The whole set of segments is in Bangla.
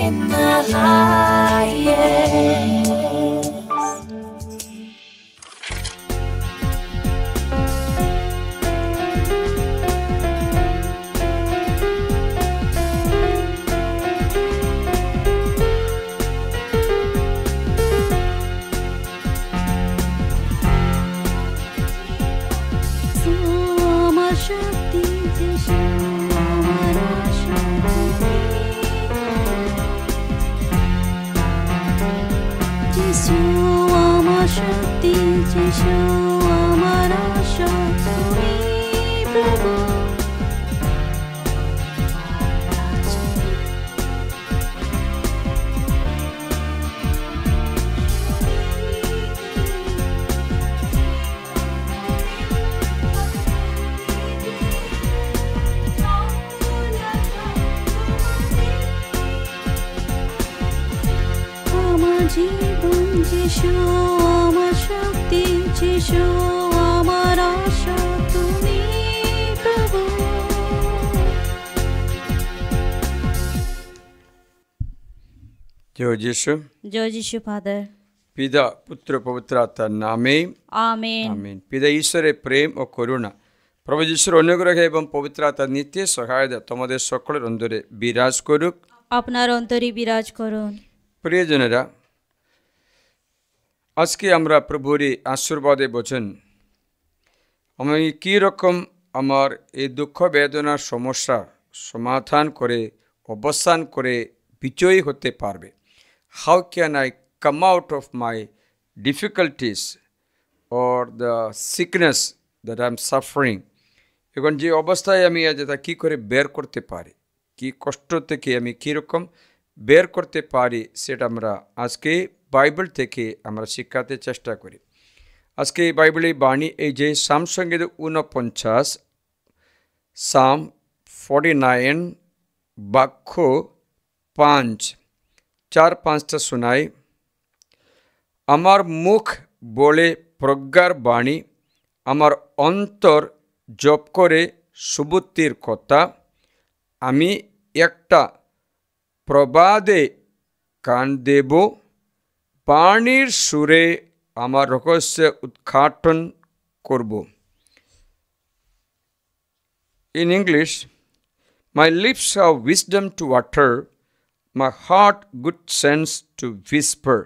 in the highest. জয় যিশু। জয় যিশু ফাদার। পিতা পুত্র পবিত্র আত্মার নামে আমেন। আমেন। পিতা ঈশ্বরের প্রেম ও করুণা, প্রভু যিশুর অনুগ্রহ এবং পবিত্র আত্মার নিত্য সহায়তা তোমাদের সকলের অন্তরে বিরাজ করুক। আপনার অন্তরে বিরাজ করুন। প্রিয়জনেরা, আজকে আমরা প্রভুরই আশীর্বাদে বচন, আমি কী রকম আমার এই দুঃখ বেদনার সমস্যা সমাধান করে অবসান করে বিজয়ী হতে পারবে। How can I come out of my difficulties or the sickness that I am suffering? এখন যে অবস্থায় আমি আছি তা কী করে বের করতে পারি, কি কষ্ট থেকে আমি কীরকম বের করতে পারি, সেটা আমরা আজকে বাইবেল থেকে আমরা শিক্ষাতে চেষ্টা করি। আজকে বাইবেলের বাণী এই যে সাম সংগীত 49, সাম 49 বাক্য 5, 4-5টা শোনাই। আমার মুখ বলে প্রজ্ঞার বাণী, আমার অন্তর জপ করে সুবুদ্ধির কথা। আমি একটা প্রবাদে কান দেব, বাণীর সুরে আমার রহস্য উদ্ঘাটন করব। In English, my lips have wisdom to utter, my heart good sense to whisper.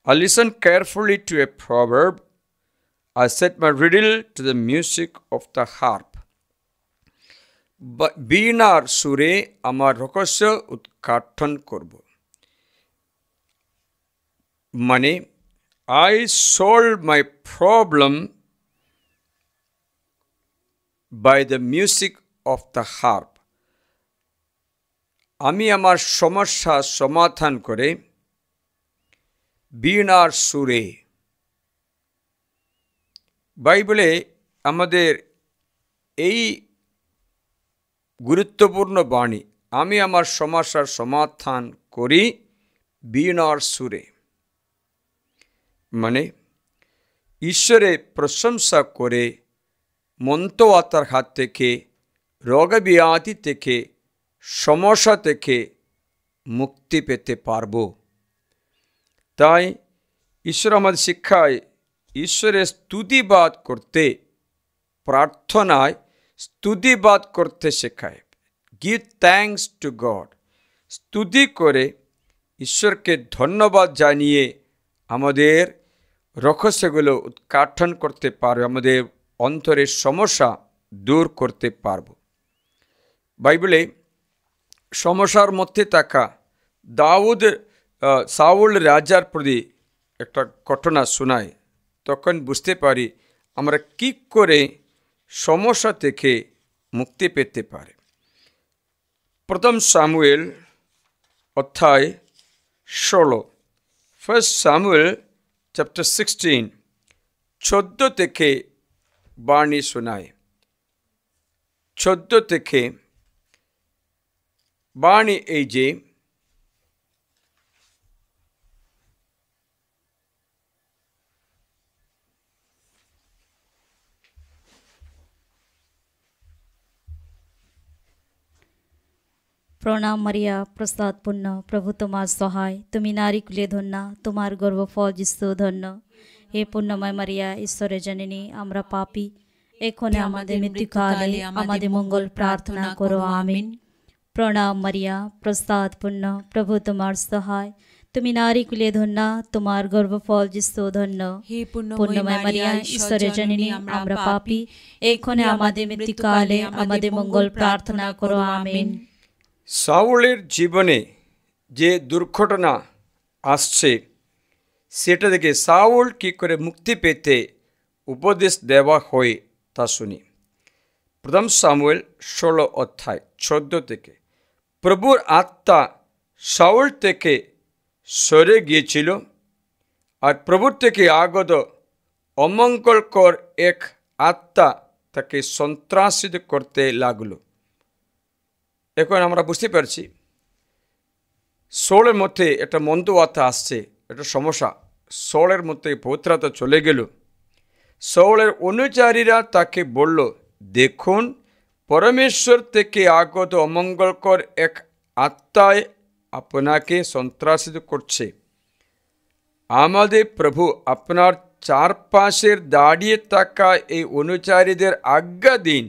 I listen carefully to a proverb, I set my riddle to the music of the harp. বীণার সুরে আমার রহস্য উদ্ঘাটন করব। মানে, I solved my problem by the music of the harp. আমি আমার সমস্যা সমাধান করে বীণার সুরে। বাইবেলে আমাদের এই গুরুত্বপূর্ণ বাণী, আমি আমার সমস্যার সমাধান করি বীণার সুরে। মানে, ঈশ্বরে প্রশংসা করে মন্ত্র আত্মার হাত থেকে, রোগব্যাধি থেকে, সমস্যা থেকে মুক্তি পেতে পারব। তাই ঈশ্বর আমাদের শিক্ষায় ঈশ্বরের স্তুতিবাদ করতে, প্রার্থনায় স্তুতিবাদ করতে শেখায়। Give thanks to god. স্তুতি করে ঈশ্বরকে ধন্যবাদ জানিয়ে আমাদের রহস্যগুলো উদ্ঘাটন করতে পারবে, আমাদের অন্তরের সমস্যা দূর করতে পারব। বাইবেলে সমস্যার মধ্যে থাকা সাউল রাজার প্রতি একটা ঘটনা শোনায়, তখন বুঝতে পারি আমরা কি করে সমস্যা থেকে মুক্তি পেতে পারি। প্রথম সামুয়েল অধ্যায় 16, 1 Samuel chapter 16, 14 থেকে বাণী শোনায়। 14 থেকে বাণী এই যে, প্রণাম মারিয়া প্রসাদপূর্ণ, প্রভু তোমার সহায়, তুমি নারী কুলে ধন্যা, তোমার গর্ভফল যিশু ধন্য। হে পূর্ণময় মারিয়া, ঈশ্বরের জননী, আমরা পাপী, এখনে আমাদের মৃত্যুকালে আমাদের মঙ্গল প্রার্থনা করো। আমিন। প্রণাম মারিয়া প্রসাদপূর্ণ, প্রভু তোমার সহায়, তুমি নারী কুলে ধন্যা, তোমার গর্ভফল যিশু ধন্য। হে পূর্ণময় মারিয়া, ঈশ্বরের জননী, আমরা পাপী, এখনে আমাদের মৃত্যুকালে আমাদের মঙ্গল প্রার্থনা করো। আমিন। সাউলের জীবনে যে দুর্ঘটনা আসছে সেটা থেকে সাউল কী করে মুক্তি পেতে উপদেশ দেওয়া হয় তা শুনি। প্রথম সামুয়েল 16 অধ্যায় 14 থেকে। প্রভুর আত্মা সাউল থেকে সরে গিয়েছিল, আর প্রভুর থেকে আগত অমঙ্গলকর এক আত্মা তাকে সন্ত্রাসিত করতে লাগলো। এখন আমরা বুঝতে পারছি সাউলের মধ্যে একটা মন্দ আত্মা আসছে, একটা সমস্যা। সাউলের মধ্যে পবিত্রতা চলে গেল। সাউলের অনুচারীরা তাকে বলল, দেখুন, পরমেশ্বর থেকে আগত অমঙ্গলকর এক আত্মায় আপনাকে সন্ত্রাসিত করছে। আমাদের প্রভু আপনার চারপাশের দাঁড়িয়ে থাকা এই অনুচারীদের আজ্ঞা দিন,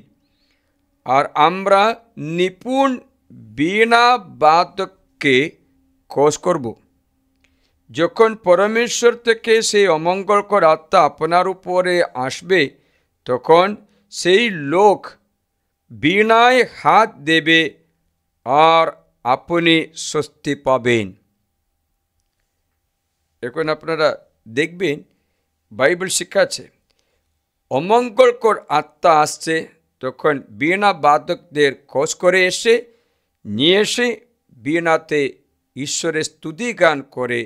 আর আমরা নিপুণ বীণা বাদককে খোঁজ করব। যখন পরমেশ্বর থেকে সেই অমঙ্গলকর আত্মা আপনার উপরে আসবে, তখন সেই লোক বীণায় হাত দেবে আর আপনি স্বস্তি পাবেন। এখন আপনারা দেখবেন বাইবেল শিখাচ্ছে অমঙ্গলকর আত্মা আসছে, তখন বীণা বাদকদের খোঁজ করে নিয়ে এসে বীণাতে ঈশ্বরের স্তুতি গান করে,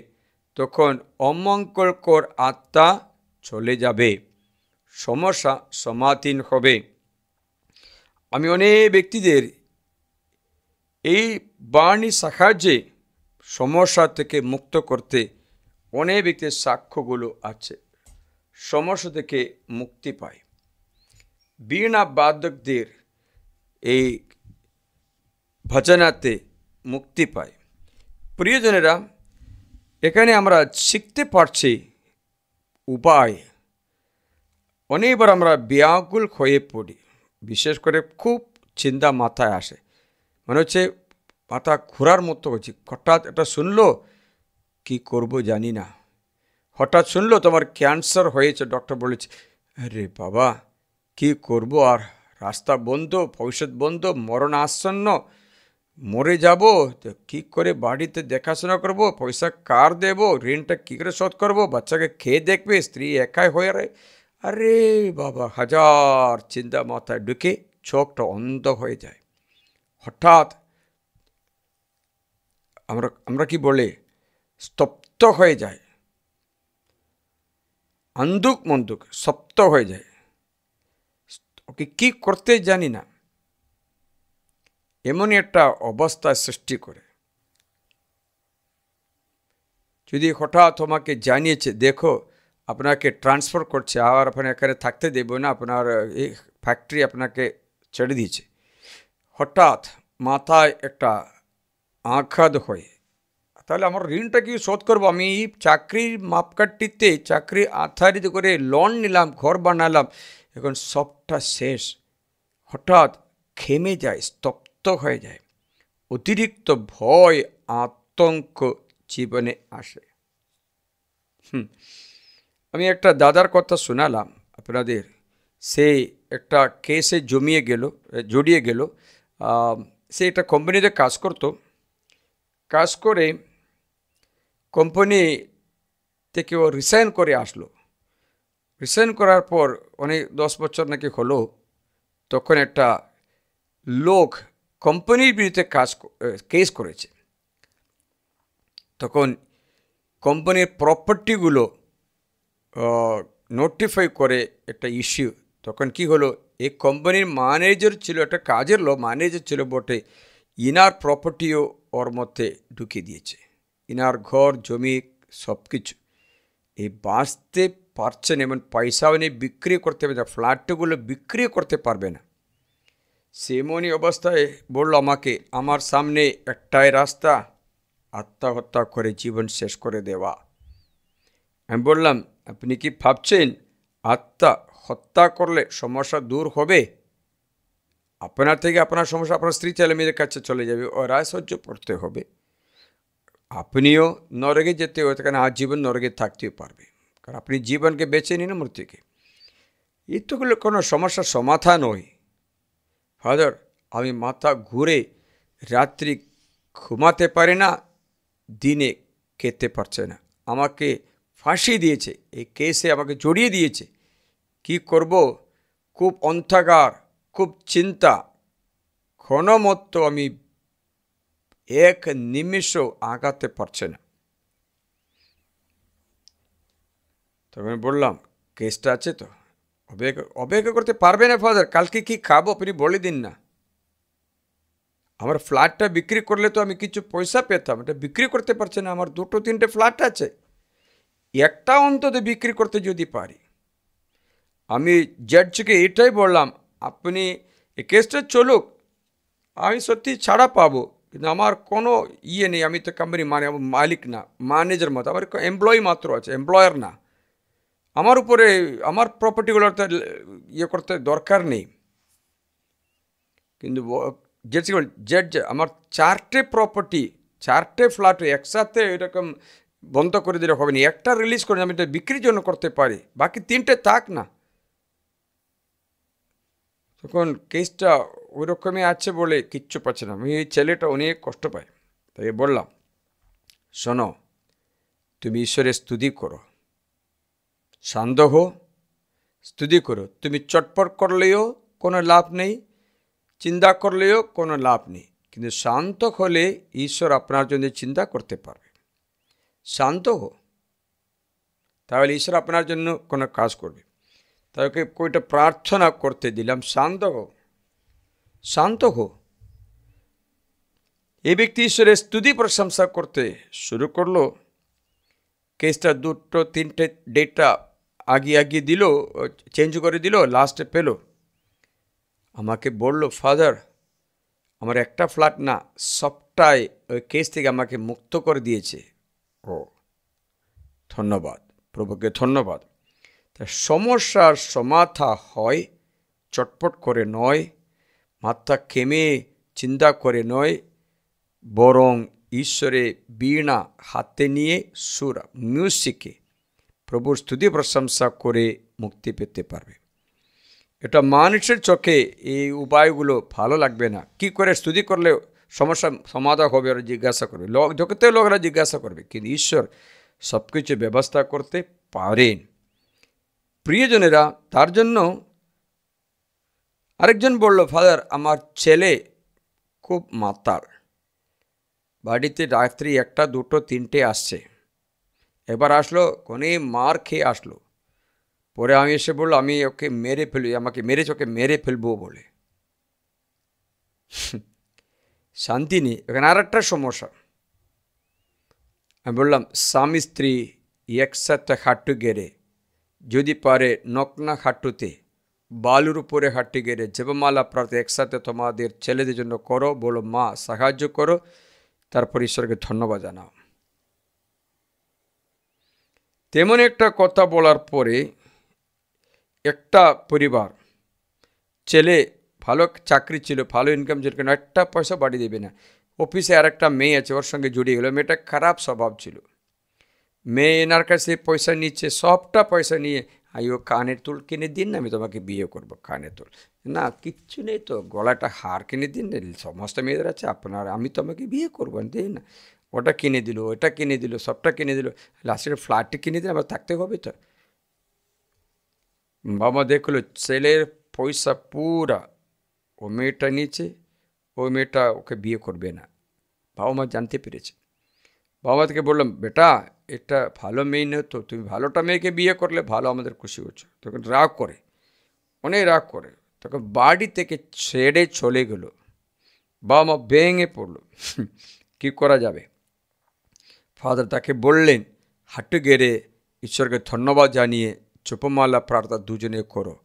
তখন অমঙ্গলকর আত্মা চলে যাবে, সমস্যা সমাধান হবে। আমি অনেক ব্যক্তিদের এই বাণীর সাহায্যে সমস্যা থেকে মুক্ত করতে অনেক ব্যক্তির সাক্ষ্যগুলো আছে, সমস্যা থেকে মুক্তি পায়। বীণা বাদকদের এই ভজনাতে মুক্তি পায়। প্রিয়জনেরা, এখানে আমরা শিখতে পারছি উপায়। অনেকবার আমরা ব্যাকুল হয়ে পড়ি, বিশেষ করে খুব চিন্তা মাথায় আসে, মনে হচ্ছে মাথা ঘোরার মতো হচ্ছে। হঠাৎ এটা শুনলো, কি করব জানি না। হঠাৎ শুনলো তোমার ক্যান্সার হয়েছে, ডক্টর বলেছে, আরে বাবা কি করব, আর রাস্তা বন্ধ, ভবিষ্যৎ বন্ধ, মরণ আসন্ন, মরে যাব তো কী করে বাড়িতে দেখাশোনা করব, পয়সা কার দেব, ঋণটা কী করে শোধ করব, বাচ্চাকে খেয়ে দেখবে, স্ত্রী একাই হয়ে রে। আরে বাবা, হাজার চিন্তা মাথায় ঢুকে চোখটা অন্ধ হয়ে যায়। হঠাৎ আমরা কি বলে স্তব্ধ হয়ে যায়, আন্দুক মন্দুক স্তব্ধ হয়ে যায়, ওকে কি করতে জানি না, এমনই একটা অবস্থা সৃষ্টি করে। যদি হঠাৎ তোমাকে জানিয়েছে, দেখো আপনাকে ট্রান্সফার করছে, আর আপনার এখানে থাকতে দেব না, আপনার এই ফ্যাক্টরি আপনাকে ছেড়ে দিয়েছে, হঠাৎ মাথায় একটা আঘাত হয়, তাহলে আমার ঋণটা কি শোধ করবো? আমি চাকরির মাপকাঠিতে চাকরি আধারিত করে লোন নিলাম, ঘর বানালাম, এখন সবটা শেষ। হঠাৎ থেমে যায়, স্তব্ধ হয়ে যায়, অতিরিক্ত ভয় আতঙ্ক জীবনে আসে। আমি একটা দাদার কথা শোনালাম আপনাদের। সে একটা কেসে জড়িয়ে গেল। সে একটা কোম্পানিতে কাজ করতো। কাজ করে কোম্পানি থেকে ও রিসাইন করে আসলো। রিসাইন করার পর অনেক 10 বছর নাকি হলো, তখন একটা লোক কোম্পানির বিরুদ্ধে কেস করেছে। তখন কোম্পানির প্রপার্টিগুলো নোটিফাই করে একটা ইস্যু। তখন কি হলো, এই কোম্পানির ম্যানেজার ছিল, একটা কাজের লোক ম্যানেজার ছিল বটে, ইনার প্রপার্টিও ওর মধ্যে ঢুকিয়ে দিয়েছে, ইনার ঘর জমি সব কিছু। এই বাঁচতে পারছেন, এমন পয়সাও নেই, বিক্রি করতে পারবে না, ফ্ল্যাটগুলো বিক্রি করতে পারবে না। সেমনি অবস্থায় বলল আমাকে, আমার সামনে একটাই রাস্তা, আত্মহত্যা করে জীবন শেষ করে দেওয়া। আমি বললাম, আপনি কি ভাবছেন আত্মহত্যা করলে সমস্যা দূর হবে? আপনার থেকে আপনার সমস্যা আপনার স্ত্রী ছেলে মেয়েদের কাছে চলে যাবে, ওরা সহ্য করতে হবে। আপনিও নরকে যেতে হতে, কারণ আজীবন নরকে থাকতেও পারবে, কারণ আপনি জীবনকে বেছে নিন মৃত্যুকে। এতগুলো কোনো সমস্যার সমাধান নয়। ফাদার, আমি মাথা ঘুরে রাত্রি ঘুমাতে পারি না, দিনে খেতে পারছে না, আমাকে ফাঁসি দিয়েছে, এই কেসে আমাকে জড়িয়ে দিয়েছে, কি করব? খুব অন্ধকার, খুব চিন্তা, ক্ষণমত্ত আমি এক নিমিষও আগাতে পারছে না। তখন বললাম, কেসটা আছে তো, অপেক্ষা করতে পারবে না ফাদার, কালকে কি খাবো আপনি বলে দিন না। আমার ফ্ল্যাটটা বিক্রি করলে তো আমি কিছু পয়সা পেতাম, এটা বিক্রি করতে পারছে না। আমার 2-3টে ফ্ল্যাট আছে, একটা অন্তত বিক্রি করতে যদি পারি। আমি জাজকে এটাই বললাম, আপনি এই কেসটা চলুক, আমি সত্যি ছাড়া পাবো, কিন্তু আমার কোনো ইয়ে নেই, আমি তো কোম্পানি মালিক না, ম্যানেজার মতো, আমার এমপ্লয়ি মাত্র আছে, এমপ্লয়ার না। আমার উপরে আমার প্রপার্টিগুলোর তো ইয়ে করতে দরকার নেই। কিন্তু জজ, আমার 4টে প্রপার্টি, 4টে ফ্ল্যাট একসাথে এরকম বন্ধ করে দিলে হবে না, একটা রিলিজ করে আমি এটা বিক্রির জন্য করতে পারি, বাকি 3টে থাক না। তখন কেসটা ওই রকমই আছে বলে কিচ্ছু পাচ্ছে না। আমি এই ছেলেটা অনেক কষ্ট পায়, তাই বললাম, শোনো, তুমি ঈশ্বরের স্তুতি করো, শান্ত হো, স্তুতি করো। তুমি চটপট করলেও কোনো লাভ নেই, চিন্তা করলেও কোনো লাভ নেই, কিন্তু শান্ত হলে ঈশ্বর আপনার জন্য চিন্তা করতে পারবে। শান্ত হো, তাহলে ঈশ্বর আপনার জন্য কোনো কাজ করবে। তাকে কয়টা প্রার্থনা করতে দিলাম, শান্ত হো, শান্ত হো। এই ব্যক্তি ঈশ্বরের স্তুতি প্রশংসা করতে শুরু করলো। কেসটা 2-3টে ডেটটা আগিয়ে দিল, চেঞ্জ করে দিল, লাস্টে পেল। আমাকে বলল, ফাদার, আমার একটা ফ্ল্যাট না, সবটাই ওই কেস থেকে আমাকে মুক্ত করে দিয়েছে। ও ধন্যবাদ, প্রভুকে ধন্যবাদ। তা সমস্যার সমাধান হয় চটপট করে নয়, মাথা খেমে চিন্তা করে নয়, বরং ঈশ্বরে বীণা হাতে নিয়ে সুর মিউজিকে প্রভুর স্তুতি প্রশংসা করে মুক্তি পেতে পারবে। এটা মানুষের চোখে এই উপায়গুলো ভালো লাগবে না, কি করে স্তুতি করলে সমস্যা সমাধান হবে ওরা জিজ্ঞাসা করবে, জগতে লোকরা জিজ্ঞাসা করবে, কিন্তু ঈশ্বর সব কিছু ব্যবস্থা করতে পারেন। প্রিয়জনেরা, তার জন্য আরেকজন বলল, ফাদার, আমার ছেলে খুব মাতাল, বাড়িতে রাত্রি 1টা 2টো 3টে আসছে, এবার আসলো কোনে মার খেয়ে আসলো, পরে আমি এসে বললো আমি ওকে মেরে ফেলবো, আমাকে মেরেছে, ওকে মেরে ফেলবো বলে। শান্তি নেই। এখানে আর একটা সমস্যা, আমি বললাম, স্বামী স্ত্রী একসাথে হাঁটু গেড়ে, যদি পারে নকনা হাঁটুতে বালুর উপরে হাঁটু গেড়ে জপমালা প্রার্থনা একসাথে তোমাদের ছেলেদের জন্য করো, বলো মা সাহায্য করো, তারপর ঈশ্বরকে ধন্যবাদ জানাও। তেমন একটা কথা বলার পরে একটা পরিবার, ছেলে ভালো চাকরি ছিল, ভালো ইনকাম ছিল, কিন্তু একটা পয়সা বাড়ি দেবে না। অফিসে আর একটা মেয়ে আছে, ওর সঙ্গে জড়িয়ে গেল। মেয়েটা খারাপ স্বভাব ছিল, মেয়ে এনার কাছে পয়সা নিচ্ছে, সবটা পয়সা নিয়ে, আইও কানের তুল কিনে দিন না, আমি তোমাকে বিয়ে করবো। কানের তুল না, কিচ্ছু নেই তো, গলাটা হার কিনে দিন, সমস্ত মেয়েদের আছে আপনার, আমি তোমাকে বিয়ে করবো, দিন না। ওটা কিনে দিল, ওটা কিনে দিল, সবটা কিনে দিল, লাস্টের ফ্ল্যাটটি কিনে দিলে আবার থাকতে হবে তো। বাবা দেখলো ছেলের পয়সা পুরা ও মেয়েটা নিচে, ওই মেয়েটা ওকে বিয়ে করবে না। বাবা মা জানতে পেরেছে। বাবা থেকে বললাম, বেটা এটা ভালো মেয়ে নয় তো, তুমি ভালোটা মেয়েকে বিয়ে করলে ভালো, আমাদের খুশি হচ্ছে। তখন রাগ করে, অনেক রাগ করে, তখন বাড়ি থেকে ছেড়ে চলে গেল। বাবা মা ভেঙে পড়লো, কি করা যাবে। ফাদার তাকে বললেন, হাঁটু গেড়ে ঈশ্বরকে ধন্যবাদ জানিয়ে জপমালা প্রার্থনা দুজনে করো,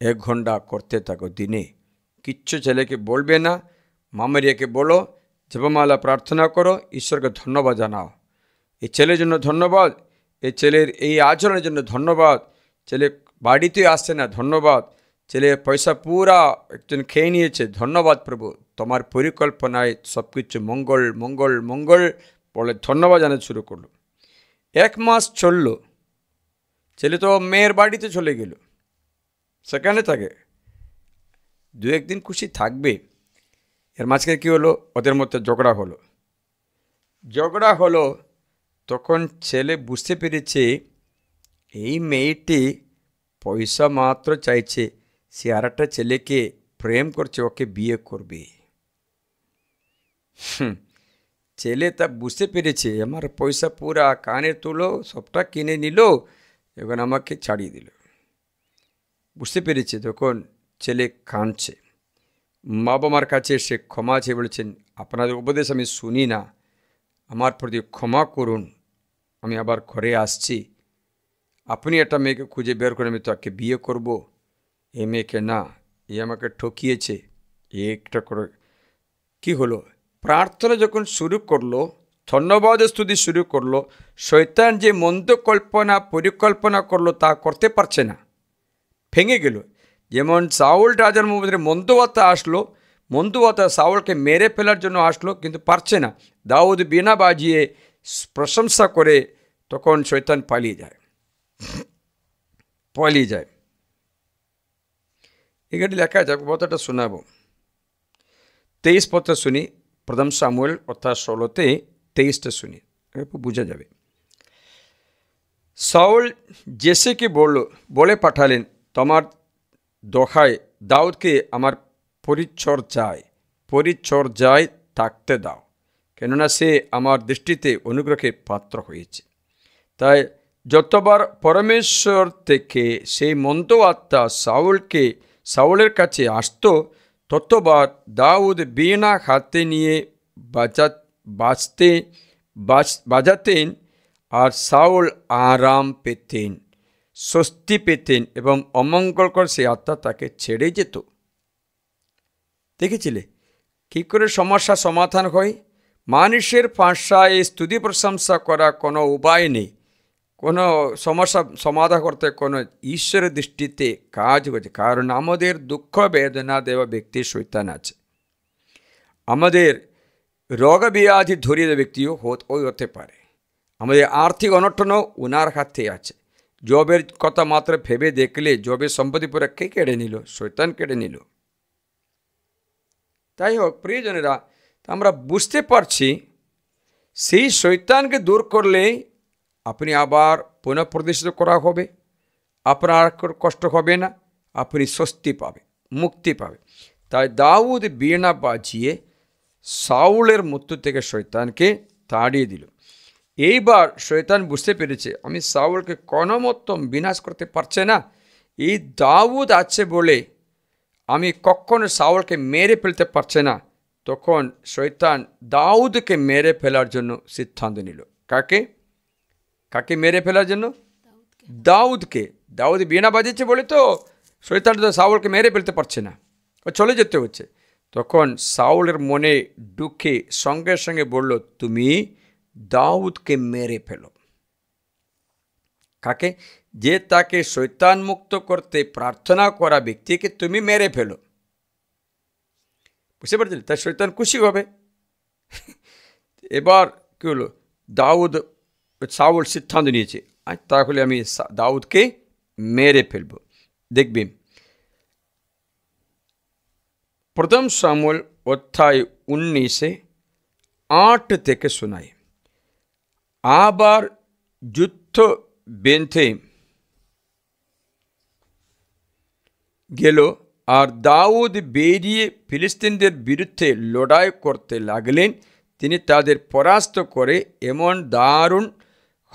1 ঘন্টা করতে থাকো দিনে, কিচ্ছু ছেলেকে বলবে না। মা মারিয়াকে বলো, জপমালা প্রার্থনা করো, ঈশ্বরকে ধন্যবাদ জানাও। এই ছেলের জন্য ধন্যবাদ, এই ছেলের এই আচরণের জন্য ধন্যবাদ। ছেলে বাড়িতে আসছে না, ধন্যবাদ। ছেলে পয়সা পুরা একজন খেয়ে নিয়েছে, ধন্যবাদ প্রভু, তোমার পরিকল্পনায় সব কিছু মঙ্গল মঙ্গল মঙ্গল বলে ধন্যবাদ জানাতে শুরু করলো। 1 মাস চলল, ছেলে তো মেয়ের বাড়িতে চলে গেল, সেখানে থাকে। 2-1 দিন খুশি থাকবে। এর মাঝখানে কী হলো, ওদের মধ্যে ঝগড়া হলো। তখন ছেলে বুঝতে পেরেছে এই মেয়েটি পয়সা মাত্র চাইছে, সে আর একটা ছেলেকে প্রেম করছে, ওকে বিয়ে করবে। ছেলে তা বুঝতে পেরেছে, আমার পয়সা পুরা কানে তুলো, সবটা কিনে নিল, এখন আমাকে ছাড়িয়ে দিল। বুঝতে পেরেছে, তখন ছেলে কাঁদছে। মা বাবার কাছে সে ক্ষমা চেয়ে বলেছেন, আপনাদের উপদেশ আমি শুনি না, আমার প্রতি ক্ষমা করুন, আমি আবার ঘরে আসছি। আপনি একটা মেয়েকে খুঁজে বের করে আমি তাকে বিয়ে করব। এ মেয়েকে না, এ আমাকে ঠকিয়েছে। একটা করে কী হলো, প্রার্থনা যখন শুরু করলো, ধন্যবাদ স্তুতি শুরু করলো, শয়তান যে মন্দ পরিকল্পনা করলো তা করতে পারছে না, ভেঙে গেল। যেমন সাউল রাজার মধ্যে মন্দবাতা আসলো, মন্দবাতা সাউলকে মেরে ফেলার জন্য আসলো, কিন্তু পারছে না। দাউদ বীণা বাজিয়ে প্রশংসা করে, তখন শয়তান পালিয়ে যায়। এখানে লেখা আছে, কথাটা শোনাবো। 23 পদটা শুনি, 1 সামুয়েল অর্থাৎ 16তে 23টা শুনি, বোঝা যাবে। সাউল জেসেকে বলে পাঠালেন, তোমার দোহাই দাউদকে আমার পরিচর্যায় থাকতে দাও, কেননা সে আমার দৃষ্টিতে অনুগ্রহের পাত্র হয়েছে। তাই যতবার পরমেশ্বর থেকে সেই মন্দ আত্মা সাউলের কাছে আসত, ততবার দাউদ বীণা হাতে নিয়ে বাজাতেন, আর সাউল আরাম পেতেন, স্বস্তি পেতেন, এবং অমঙ্গলকর সেই আত্মা তাকে ছেড়ে যেত। দেখেছিলে কী করে সমস্যা সমাধান হয়? মানুষের ভাষায় স্তুতি প্রশংসা করা কোনো উপায় নেই, কোনো সমস্যা সমাধান করতে কোনো ঈশ্বরের দৃষ্টিতে কাজ হচ্ছে। কারণ আমাদের দুঃখ বেদনা দেওয়া ব্যক্তি শয়তান আছে, আমাদের রোগ ব্যাধি ধরিয়ে দেওয়া ব্যক্তিও হতে পারে, আমাদের আর্থিক অনটনও ওনার হাতে আছে। জবের কথা মাত্র ভেবে দেখলে জবের সম্পত্তি পুরো কে কেড়ে নিল? শয়তান কেড়ে নিল। তাই হোক প্রিয়জনেরা, আমরা বুঝতে পারছি সেই শয়তানকে দূর করলে আপনি আবার পুনঃপ্রতিষ্ঠিত করা হবে, আপনার কষ্ট হবে না, আপনি স্বস্তি পাবে, মুক্তি পাবে। তাই দাউদ বীণা বাজিয়ে সাউলের মৃত্যু থেকে শয়তানকে তাড়িয়ে দিল। এইবার শয়তান বুঝতে পেরেছে আমি সাউলকে কোনো মতন বিনাশ করতে পারছে না, এই দাউদ আছে বলে আমি কখনো সাউলকে মেরে ফেলতে পারছে না। তখন শয়তান দাউদকে মেরে ফেলার জন্য সিদ্ধান্ত নিল। কাকে মেরে ফেলার জন্য? দাউদকে। দাউদ বীণা বাজিয়েছে বলে তো শয়তান তো সাউলকে মেরে ফেলতে পারছে না, ও চলে যেতে হচ্ছে। তখন সাউলের মনে দুঃখে সঙ্গে সঙ্গে বলল, তুমি দাউদকে মেরে ফেলো। কাকে? যে তাকে শয়তান মুক্ত করতে প্রার্থনা করা ব্যক্তিকে তুমি মেরে ফেলো। বুঝতে পারছেন? তাই শয়তান খুশি হবে। এবার কি হলো, সাউল সিদ্ধান্ত নিয়েছে, তাহলে আমি দাউদকে মেরে ফেলব। দেখবি 1 সামুয়েল অধ্যায় 19:8 থেকে শোনায়। আবার যুদ্ধ বেঁধে গেল, আর দাউদ বেরিয়ে ফিলিস্তিনদের বিরুদ্ধে লড়াই করতে লাগলেন। তিনি তাদের পরাস্ত করে এমন দারুণ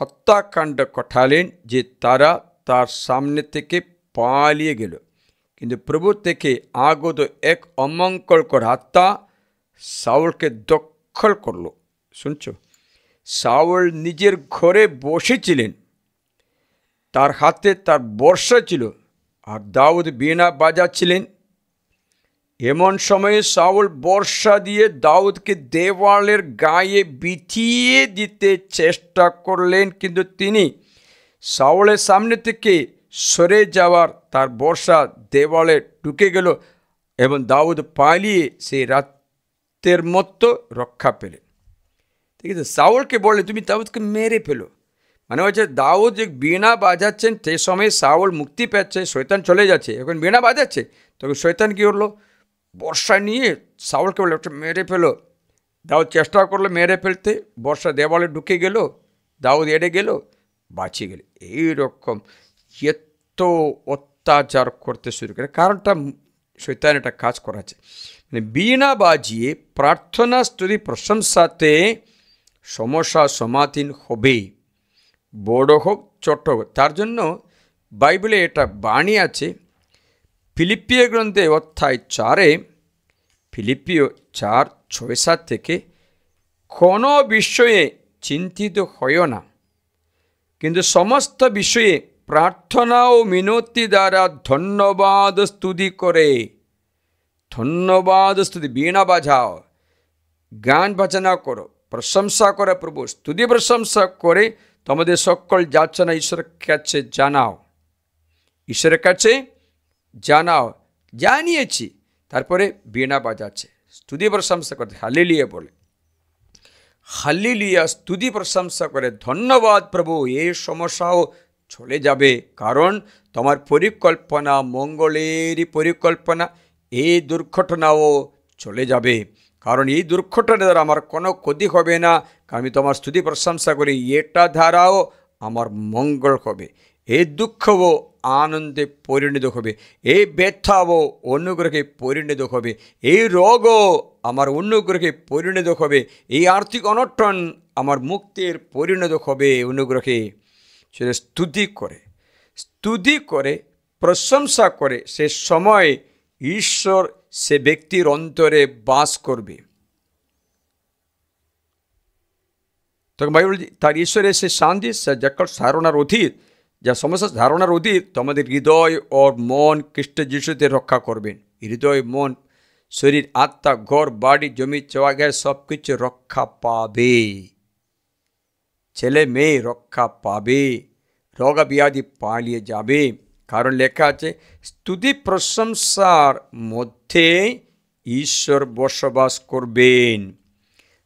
হত্যাকাণ্ড ঘটালেন যে তারা তার সামনে থেকে পালিয়ে গেল। কিন্তু প্রভু থেকে আগত এক অমঙ্গলকর আত্মা সাউলকে দখল করল। শুনছ? সাউল নিজের ঘরে বসেছিলেন, তার হাতে তার বর্শা ছিল, আর দাউদ বীণা বাজাচ্ছিলেন। এমন সময়ে শাউল বর্শা দিয়ে দাউদকে দেওয়ালের গায়ে বিছিয়ে দিতে চেষ্টা করলেন, কিন্তু তিনি শাউলের সামনে থেকে সরে যাওয়ার তার বর্শা দেওয়ালে ঢুকে গেল এবং দাউদ পালিয়ে সেই রাতের মতো রক্ষা পেলেন। ঠিক আছে, শাউলকে বললে তুমি দাউদকে মেরে ফেলো, মানে হচ্ছে দাউদ যে বীণা বাজাচ্ছেন সেই সময় শাউল মুক্তি পাচ্ছে, শয়তান চলে যাচ্ছে, এখন বীণা বাজাচ্ছে, তখন শয়তান কী করলো, বর্ষা নিয়ে শাউলকে বললো একটা মেরে ফেলো। দাউদ চেষ্টা করলো মেরে ফেলতে, বর্ষা দেওয়ালে ঢুকে গেল, দাউদ এড়ে গেল, বাঁচিয়ে গেল। এইরকম এত অত্যাচার করতে শুরু করে, কারণটা শয়তান এটা কাজ করাচ্ছে, মানে বীণা বাজিয়ে প্রার্থনা স্তুতি প্রশংসাতে সমস্যা সমাধান হবে, বড় হোক ছোট হোক। তার জন্য বাইবেলে এটা বাণী আছে, ফিলিপিয় গ্রন্থে অধ্যায় 4, ফিলিপিও 4:6-7 থেকে, কোনো বিষয়ে চিন্তিত হইও না, কিন্তু সমস্ত বিষয়ে প্রার্থনা ও মিনতি দ্বারা ধন্যবাদ স্তুতি করে, ধন্যবাদ স্তুতি, বীণা বাজাও, গান বাজনা করো, প্রশংসা করে প্রভু, স্তুতি প্রশংসা করে তোমাদের সকল যাচনা ঈশ্বরের কাছে জানাও, ঈশ্বরের কাছে জানাও, জানিয়েছি। তারপরে বীণা বাজাচ্ছে, স্তুতি প্রশংসা করতে হালেলুয়া বলে, হালেলুয়া স্তুতি প্রশংসা করে, ধন্যবাদ প্রভু, এই সমস্যাও চলে যাবে, কারণ তোমার পরিকল্পনা মঙ্গলেরই পরিকল্পনা, এই দুর্ঘটনাও চলে যাবে, কারণ এই দুর্ঘটনা দ্বারা আমার কোনো ক্ষতি হবে না, কারণ আমি তোমার স্তুতি প্রশংসা করি, এটা দ্বারাও আমার মঙ্গল হবে, এই দুঃখও আনন্দে পরিণত হবে, এই ব্যথাও অনুগ্রহে পরিণত হবে, এই রোগও আমার অনুগ্রহে পরিণত হবে, এই আর্থিক অনটন আমার মুক্তির পরিণত হবে অনুগ্রহে। সেটা স্তুতি করে প্রশংসা করে, সে সময় ঈশ্বর সে ব্যক্তির অন্তরে বাস করবে। তখন বাইবেল তার ঈশ্বরের সে শান্তি যখন ধারণার অধীর, যা সমস্ত ধারণার অধীর তোমাদের হৃদয় ও মন খ্রিস্ট যিশুতে রক্ষা করবেন। হৃদয়, মন, শরীর, আত্মা, ঘর বাড়ি, জমি জায়গায় সব কিছু রক্ষা পাবে, ছেলে মেয়ে রক্ষা পাবে, রোগ ব্যাধি পালিয়ে যাবে, কারণ লেখা আছে স্তুতি প্রশংসার মধ্যে ঈশ্বর বসবাস করবেন।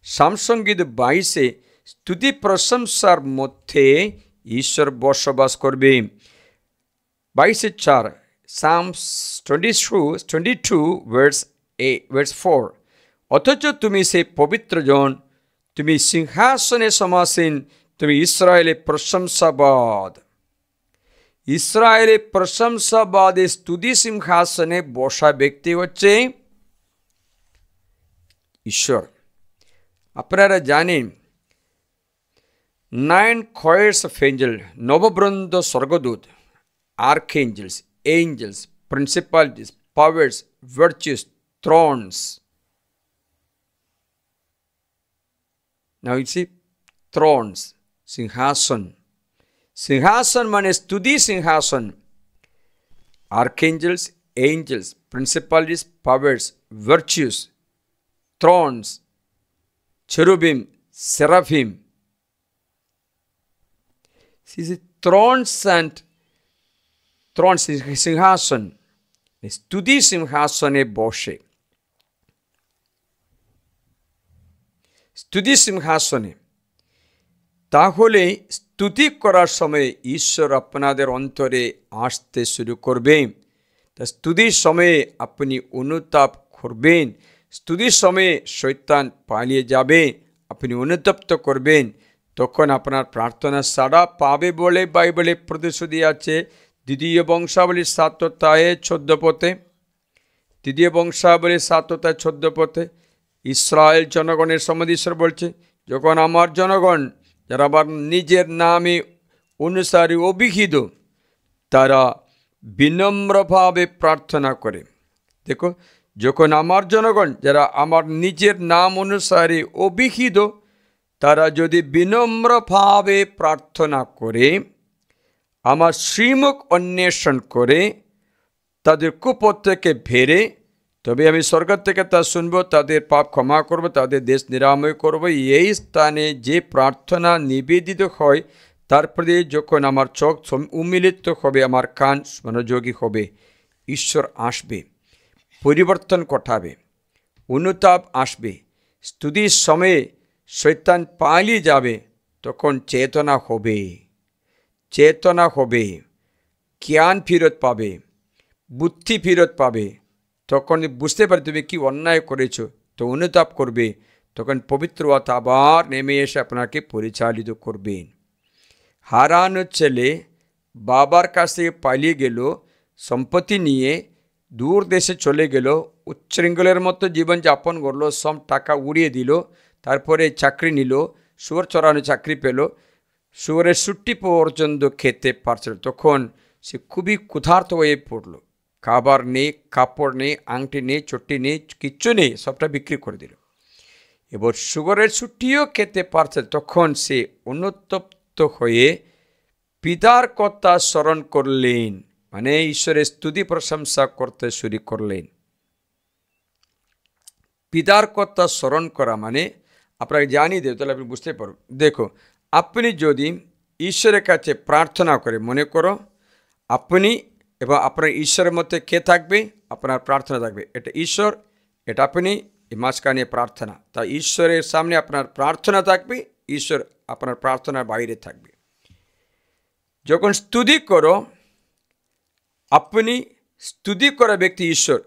সামসংগীত 22 স্তুতি প্রশংসার মধ্যে ঈশ্বর বসবাস করবে। 22:4 Psalms 22 verse 4 অথচ তুমি সেই পবিত্রজন, তুমি সিংহাসনে সমাসীন, তুমি ইসরায়েলের প্রশংসাবাদ। ইসরায়েলের প্রশংসাবাদে স্তুতি সিংহাসনে বসা ব্যক্তি হচ্ছে ঈশ্বর। আপনারা জানেন 9 choirs of angel, নববৃন্দ স্বর্গদূত, archangels, angels, principalities, powers, virtues, thrones. Now you see thrones, সিংহাসন, সিংহাসন মানে স্তুতি সিংহাসন, archangels, angels, principalities, powers, virtues, thrones, cherubim, seraphim. See, thrones and thrones, সিংহাসন, স্তুতি সিংহাসনে বসে, স্তুতি সিংহাসনে। তাহলে স্তুতি করার সময় ঈশ্বর আপনাদের অন্তরে আসতে শুরু করবে। তা স্তুতির সময়ে আপনি অনুতাপ করবেন, স্তুতির সময়ে শয়তান পালিয়ে যাবে, আপনি অনুতপ্ত করবেন, তখন আপনার প্রার্থনা সাড়া পাবে বলে বাইবেলে প্রতিশ্রুতি আছে। 2 বংশাবলী 7:14, 2 বংশাবলী 7:14 ইসরায়েল জনগণের সম্বন্ধে ঈশ্বর বলছে, যখন আমার জনগণ যারা আবার নিজের নামে অনুসারী অভিহিত, তারা বিনম্রভাবে প্রার্থনা করে। দেখো, যখন আমার জনগণ যারা আমার নিজের নাম অনুসারে অভিহিত, তারা যদি বিনম্রভাবে প্রার্থনা করে, আমার শ্রীমুখ অন্বেষণ করে, তাদের কুপথ থেকে ফেরে, তবে আমি স্বর্গ থেকে তা শুনবো, তাদের পাপ ক্ষমা করব, তাদের দেশ নিরাময় করব। এই স্থানে যে প্রার্থনা নিবেদিত হয় তার প্রতি যখন আমার চোখ উন্মিলিত হবে, আমার কান মনোযোগী হবে, ঈশ্বর আসবে, পরিবর্তন ঘটাবে, অনুতাপ আসবে। স্তুতির সময়ে শয়তান পালিয়ে যাবে, তখন চেতনা হবে, জ্ঞান ফেরত পাবে, বুদ্ধি ফেরত পাবে। তখন বুঝতে পারে তুমি কি অন্যায় করেছো, তো অনুতাপ করবে। তখন পবিত্র আত্মা আবার নেমে এসে আপনাকে পরিচালিত করবেন। হারানো ছেলে বাবার কাছে পালিয়ে গেল, সম্পত্তি নিয়ে দূর দেশে চলে গেল, উচ্ছৃঙ্খলের মতো জীবনযাপন করলো, সব টাকা উড়িয়ে দিল, তারপরে চাকরি নিল, শুয়োর চড়ানো চাকরি পেল, শুয়োরের ছুটি পর্যন্ত খেতে পারছিল। তখন সে খুবই ক্ষুধার্ত হয়ে পড়ল, খাবার নেই, কাপড় নেই, আংটি নেই, চটি নেই, কিচ্ছু নেই, সবটা বিক্রি করে দিল। এবার শুয়োরের ছুটিও খেতে পারছে। তখন সে অনুতপ্ত হয়ে পিতার কথা স্মরণ করলেন, মানে ঈশ্বরের স্তুতি প্রশংসা করতে শুরু করলেন। পিতার কথা স্মরণ করা মানে আপনাকে জানিয়ে দেব, তাহলে আপনি বুঝতে পারবেন। দেখো, আপনি যদি ঈশ্বরের কাছে প্রার্থনা করে, মনে করো আপনি এবং আপনার ঈশ্বরের মধ্যে কে থাকবে, আপনার প্রার্থনা থাকবে। এটা ঈশ্বর, এটা আপনি, এই মাঝখানে প্রার্থনা। তা ঈশ্বরের সামনে আপনার প্রার্থনা থাকবে, ঈশ্বর আপনার প্রার্থনার বাইরে থাকবে। যখন স্তুতি করো, আপনি স্তুতি করা ব্যক্তি ঈশ্বর,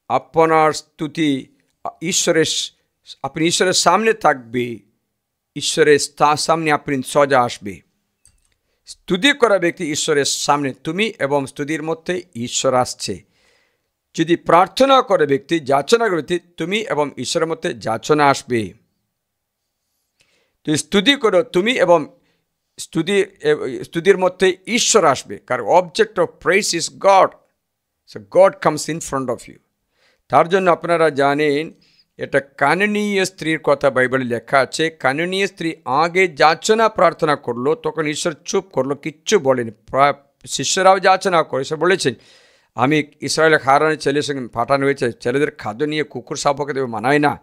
আপনার স্তুতি আপনি ঈশ্বরের সামনে থাকবে, ঈশ্বরের সামনে আপনি সোজা আসবে। স্তুতি করা ব্যক্তি ঈশ্বরের সামনে, তুমি এবং স্তুতির মধ্যে ঈশ্বর আসছে। যদি প্রার্থনা করে ব্যক্তি, যাচনা করে ব্যক্তি, তুমি এবং ঈশ্বরের মধ্যে যাচনা আসবে। তুমি স্তুতি করো, তুমি এবং স্তুতির মধ্যে ঈশ্বর আসবে, কারণ object of praise is God. So God comes in front of you. তার জন্য আপনারা জানেন, এটা কানানীয় স্ত্রীর কথা বাইবেলে লেখা আছে। কানানীয় স্ত্রী আগে যাচনা প্রার্থনা করলো, তখন ঈশ্বর চুপ করলো, কিচ্ছু বলেনি। শিষ্যরাও যাচনা করে, সে বলেছেন, আমি ইসরায়েলের হারানের ছেলের সঙ্গে পাঠানো হয়েছে, ছেলেদের খাদ্য নিয়ে কুকুর সাপকে দেবে, মানায় না।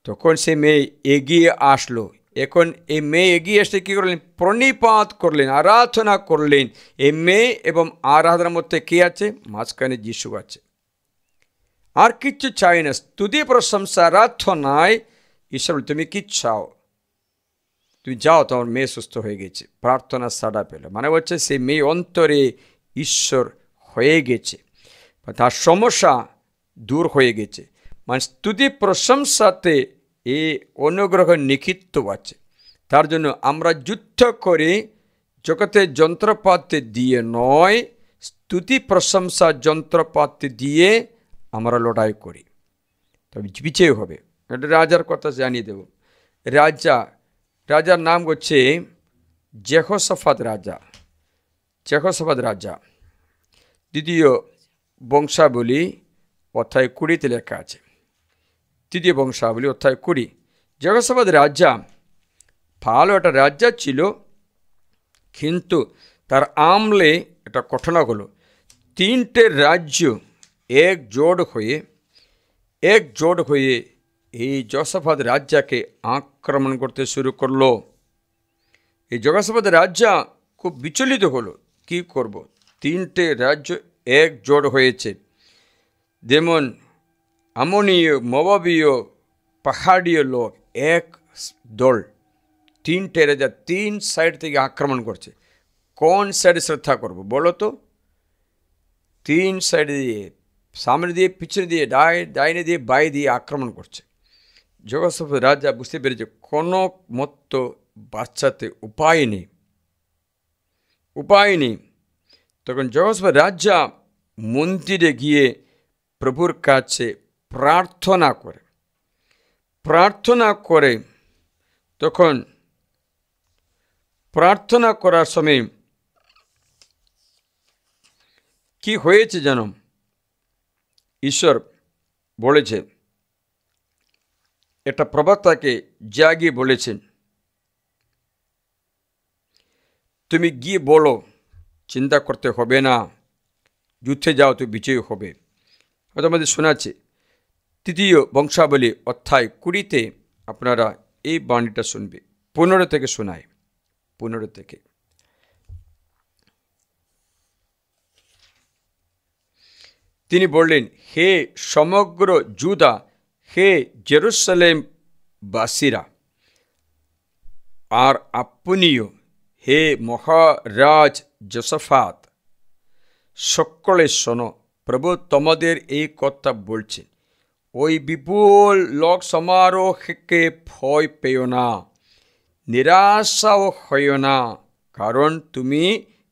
তখন সে মেয়ে এগিয়ে আসলো। এখন এই মেয়ে এগিয়ে এসে কী করলেন, প্রণিপাত করলেন, আরাধনা করলেন। এই মেয়ে এবং আরাধনার মধ্যে কে আছে, মাঝখানে যিশু আছে। আর কিচ্ছু চাই না, স্তুতি প্রশংসা আরাধনায় ঈশ্বর তুমি কি চাও, তুমি যাও, তোমার মেয়ে সুস্থ হয়ে গেছে, প্রার্থনা সাড়া পেল। মানে হচ্ছে সেই মেয়ে অন্তরে ঈশ্বর হয়ে গেছে, তার সমস্যা দূর হয়ে গেছে। মানে স্তুতি প্রশংসাতে এই অনুগ্রহ নিখিত আছে। তার জন্য আমরা যুদ্ধ করে জগতের যন্ত্রপাতি দিয়ে নয়, স্তুতি প্রশংসা যন্ত্রপাতি দিয়ে আমরা লড়াই করি, তবে বিজয় হবে। এটা রাজার কথা জানিয়ে দেব। রাজার নাম হচ্ছে যেহোশাফাত রাজা। দ্বিতীয় বংশাবলী অধ্যায় 20 লেখা আছে। তৃতীয় বংশাবলী অধ্যায় 20। যেহোশাফাত রাজা ভালো একটা রাজা ছিল, কিন্তু তার আমলে একটা ঘটনা হলো, 3টে রাজ্য একজোট হয়ে এই যশোফাত রাজ্যকে আক্রমণ করতে শুরু করলো। এই যশোফাত রাজা খুব বিচলিত হলো, কি করব, 3টে রাজ্য একজোট হয়েছে, যেমন আমনীয়, মোয়াবীয়, পাহাড়ীয় লোক এক দল। 3টে রাজা 3 সাইড থেকে আক্রমণ করছে। কোন সাইডে শ্রদ্ধা করব বলো তো? 3 সাইডে দিয়ে, সামনে দিয়ে, পিছনে দিয়ে, ডাইনে দিয়ে, বাই দিয়ে আক্রমণ করছে। যশোফাত রাজা বুঝতে পেরেছে কোনো মতো বাচ্চাতে উপায় নেই। তখন যশোফাত রাজা মন্দিরে গিয়ে প্রভুর কাছে প্রার্থনা করে তখন প্রার্থনা করার সময় কি হয়েছে জানো? ঈশ্বর বলেছে, একটা প্রবক্তাকে জাগিয়ে বলেছেন, তুমি গিয়ে বলো, চিন্তা করতে হবে না, যুদ্ধে যাও, তো বিজয়ী হবে। হয়তো আমাদের শোনাচ্ছে, তৃতীয় বংশাবলী অধ্যায় 20-তে আপনারা এই বাণীটা শুনবে। 15 থেকে শোনায়, 15 থেকে। তিনি বললেন, হে সমগ্র জুদা, হে জেরুসালেম বাসীরা, আর আপনিও হে মহারাজ যোশাফাত, সকলে শোনো, প্রভু তোমাদের এই কথা বলছেন, ওই বিপুল লোক সমারোহকে ভয় পেও না, নিরাশাও হইও না, কারণ তুমি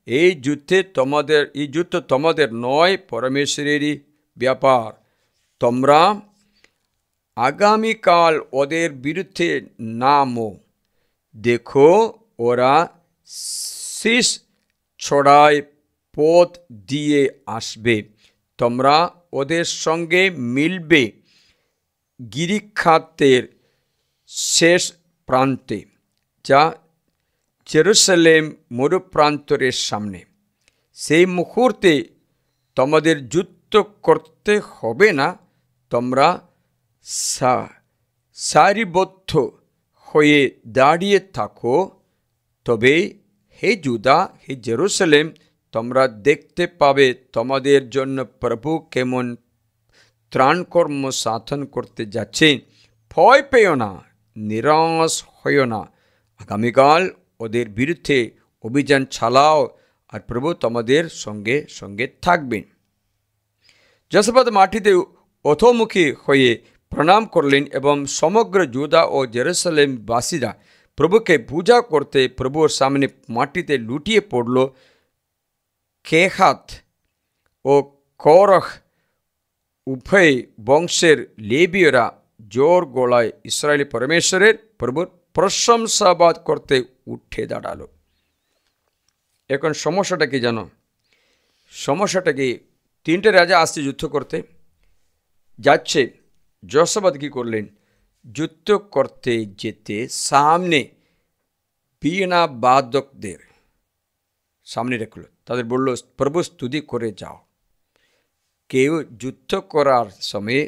এই যুদ্ধ তোমাদের নয়, পরমেশ্বরেরই ব্যাপার। তোমরা আগামীকাল ওদের বিরুদ্ধে নামো, দেখো ওরা শীষ ছড়ায় পথ দিয়ে আসবে, তোমরা ওদের সঙ্গে মিলবে গিরিখাতের শেষ প্রান্তে, যা জেরুসালেম মরুপ্রান্তরের সামনে। সেই মুহূর্তে তোমাদের যুদ্ধ করতে হবে না, তোমরা সারিবদ্ধ হয়ে দাঁড়িয়ে থাকো। তবে হে জুদা, হে জেরুসালেম, তোমরা দেখতে পাবে তোমাদের জন্য প্রভু কেমন ত্রাণকর্ম সাধন করতে যাচ্ছেন। ভয় পেও না, নিরাশ হইও না, আগামীকাল ওদের বিরুদ্ধে অভিযান চালাও, আর প্রভু তোমাদের সঙ্গে সঙ্গে থাকবেন। যোশাফাত মাটিতে অধোমুখী হয়ে প্রণাম করলেন এবং সমগ্র জুদা ও জেরুসালেম বাসীরা প্রভুকে পূজা করতে প্রভুর সামনে মাটিতে লুটিয়ে পড়ল। কেহাত ও করহ উভয় বংশের লেবীয়রা জোর গলায় ইসরায়েলি পরমেশ্বরের প্রভুর প্রশংসাবাদ করতে উঠে দাঁড়ালো। এখন সমস্যাটা কি জানো? সমস্যাটা কি, 3টে রাজা আসছে যুদ্ধ করতে, যাচ্ছে। যোশাফাত কি করলেন? যুদ্ধ করতে যেতে সামনে বীণা বাদকদের সামনে রাখলো, তাদের বলল, প্রভু স্তুতি করে যাও। কেউ যুদ্ধ করার সময়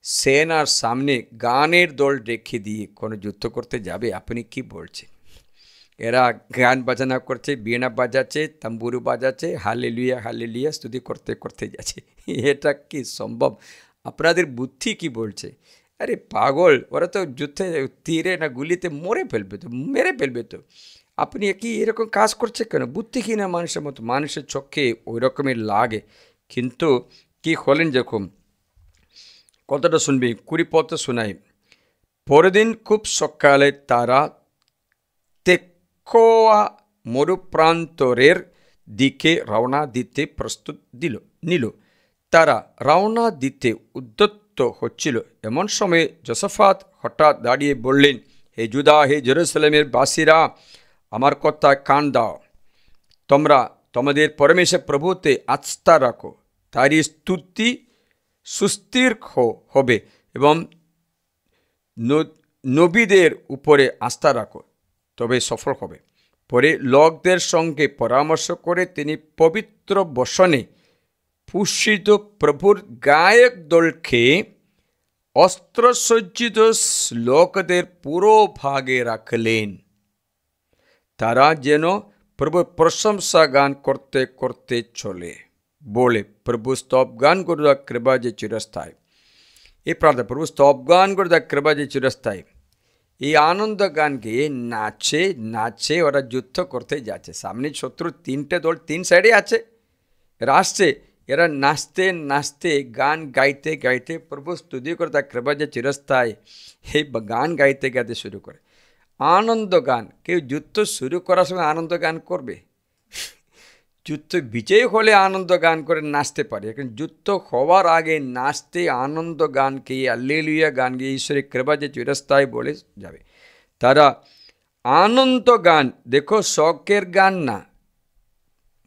সেনার সামনে গানের দল রেখে দিয়ে কোনো যুদ্ধ করতে যাবে? আপনি কি বলছেন? এরা গান বাজনা করছে, বীণা বাজাচ্ছে, তাম্বুরু বাজাচ্ছে, হালেলুয়া হালেলুয়া স্তুতি করতে করতে যাচ্ছে। এটা কি সম্ভব? আপনাদের বুদ্ধি কি বলছে? আরে পাগল, ওরা তো যুদ্ধে তীরে না গুলিতে মেরে ফেলবে তো। আপনি কি এরকম কাজ করছে কেন? বুদ্ধিহীন মানুষের মতো, মানুষের চোখে ওই রকমের লাগে। কিন্তু কি হলেন যখন, কতটা শুনবি, 20 পদ শোনাই। পরের দিন খুব সকালে তারা তেকোয়া মরুপ্রান্তরের দিকে রওনা দিতে প্রস্তুত নিল। তারা রওনা দিতে উদ্যত হচ্ছিল। এমন সময় যোশাফাত হঠাৎ দাঁড়িয়ে বললেন, হে জুদা, হে জেরুসালেমের বাসীরা, আমার কথা কান দাও। তোমরা তোমাদের পরমেশ্বর প্রভুতে আস্থা রাখো, তারই স্তুতি সুস্থির হবে এবং নবীদের উপরে আস্থা রাখো, তবে সফল হবে। পরে লোকদের সঙ্গে পরামর্শ করে তিনি পবিত্র বসনে ভূষিত প্রভুর গায়ক দলকে অস্ত্রসজ্জিত লোকদের পুরো ভাগে রাখলেন। তারা যেন প্রভুর প্রশংসা গান করতে করতে চলে, বলে, প্রভু স্তব গান করুদা কৃপা যে চিরস্থায়ী। এই প্রার্থনা, প্রভু স্তব গান করুদা কৃপা যে চিরস্থায়ী। এই আনন্দ গান গেয়ে নাচে ওরা যুদ্ধ করতে যাচ্ছে। সামনে শত্রু 3টে দল 3 সাইডে আছে, এরা আসছে। এরা নাচতে নাচতে গান গাইতে গাইতে প্রভু স্তুতি করে তার কৃপা যে চিরস্থায়ী, এই গান গাইতে গাইতে শুরু করে আনন্দ গান। কেউ যুদ্ধ শুরু করার সময় আনন্দ গান করবে? যুদ্ধ বিজয় হলে আনন্দ গান করে নাচতে পারে, এখন যুদ্ধ হওয়ার আগে নাচতে আনন্দ গান গিয়ে, হালেলুয়া গান গিয়ে ঈশ্বরের কৃপা যে চিরস্থায়ী বলে যাবে। তারা আনন্দ গান, দেখো শখের গান না,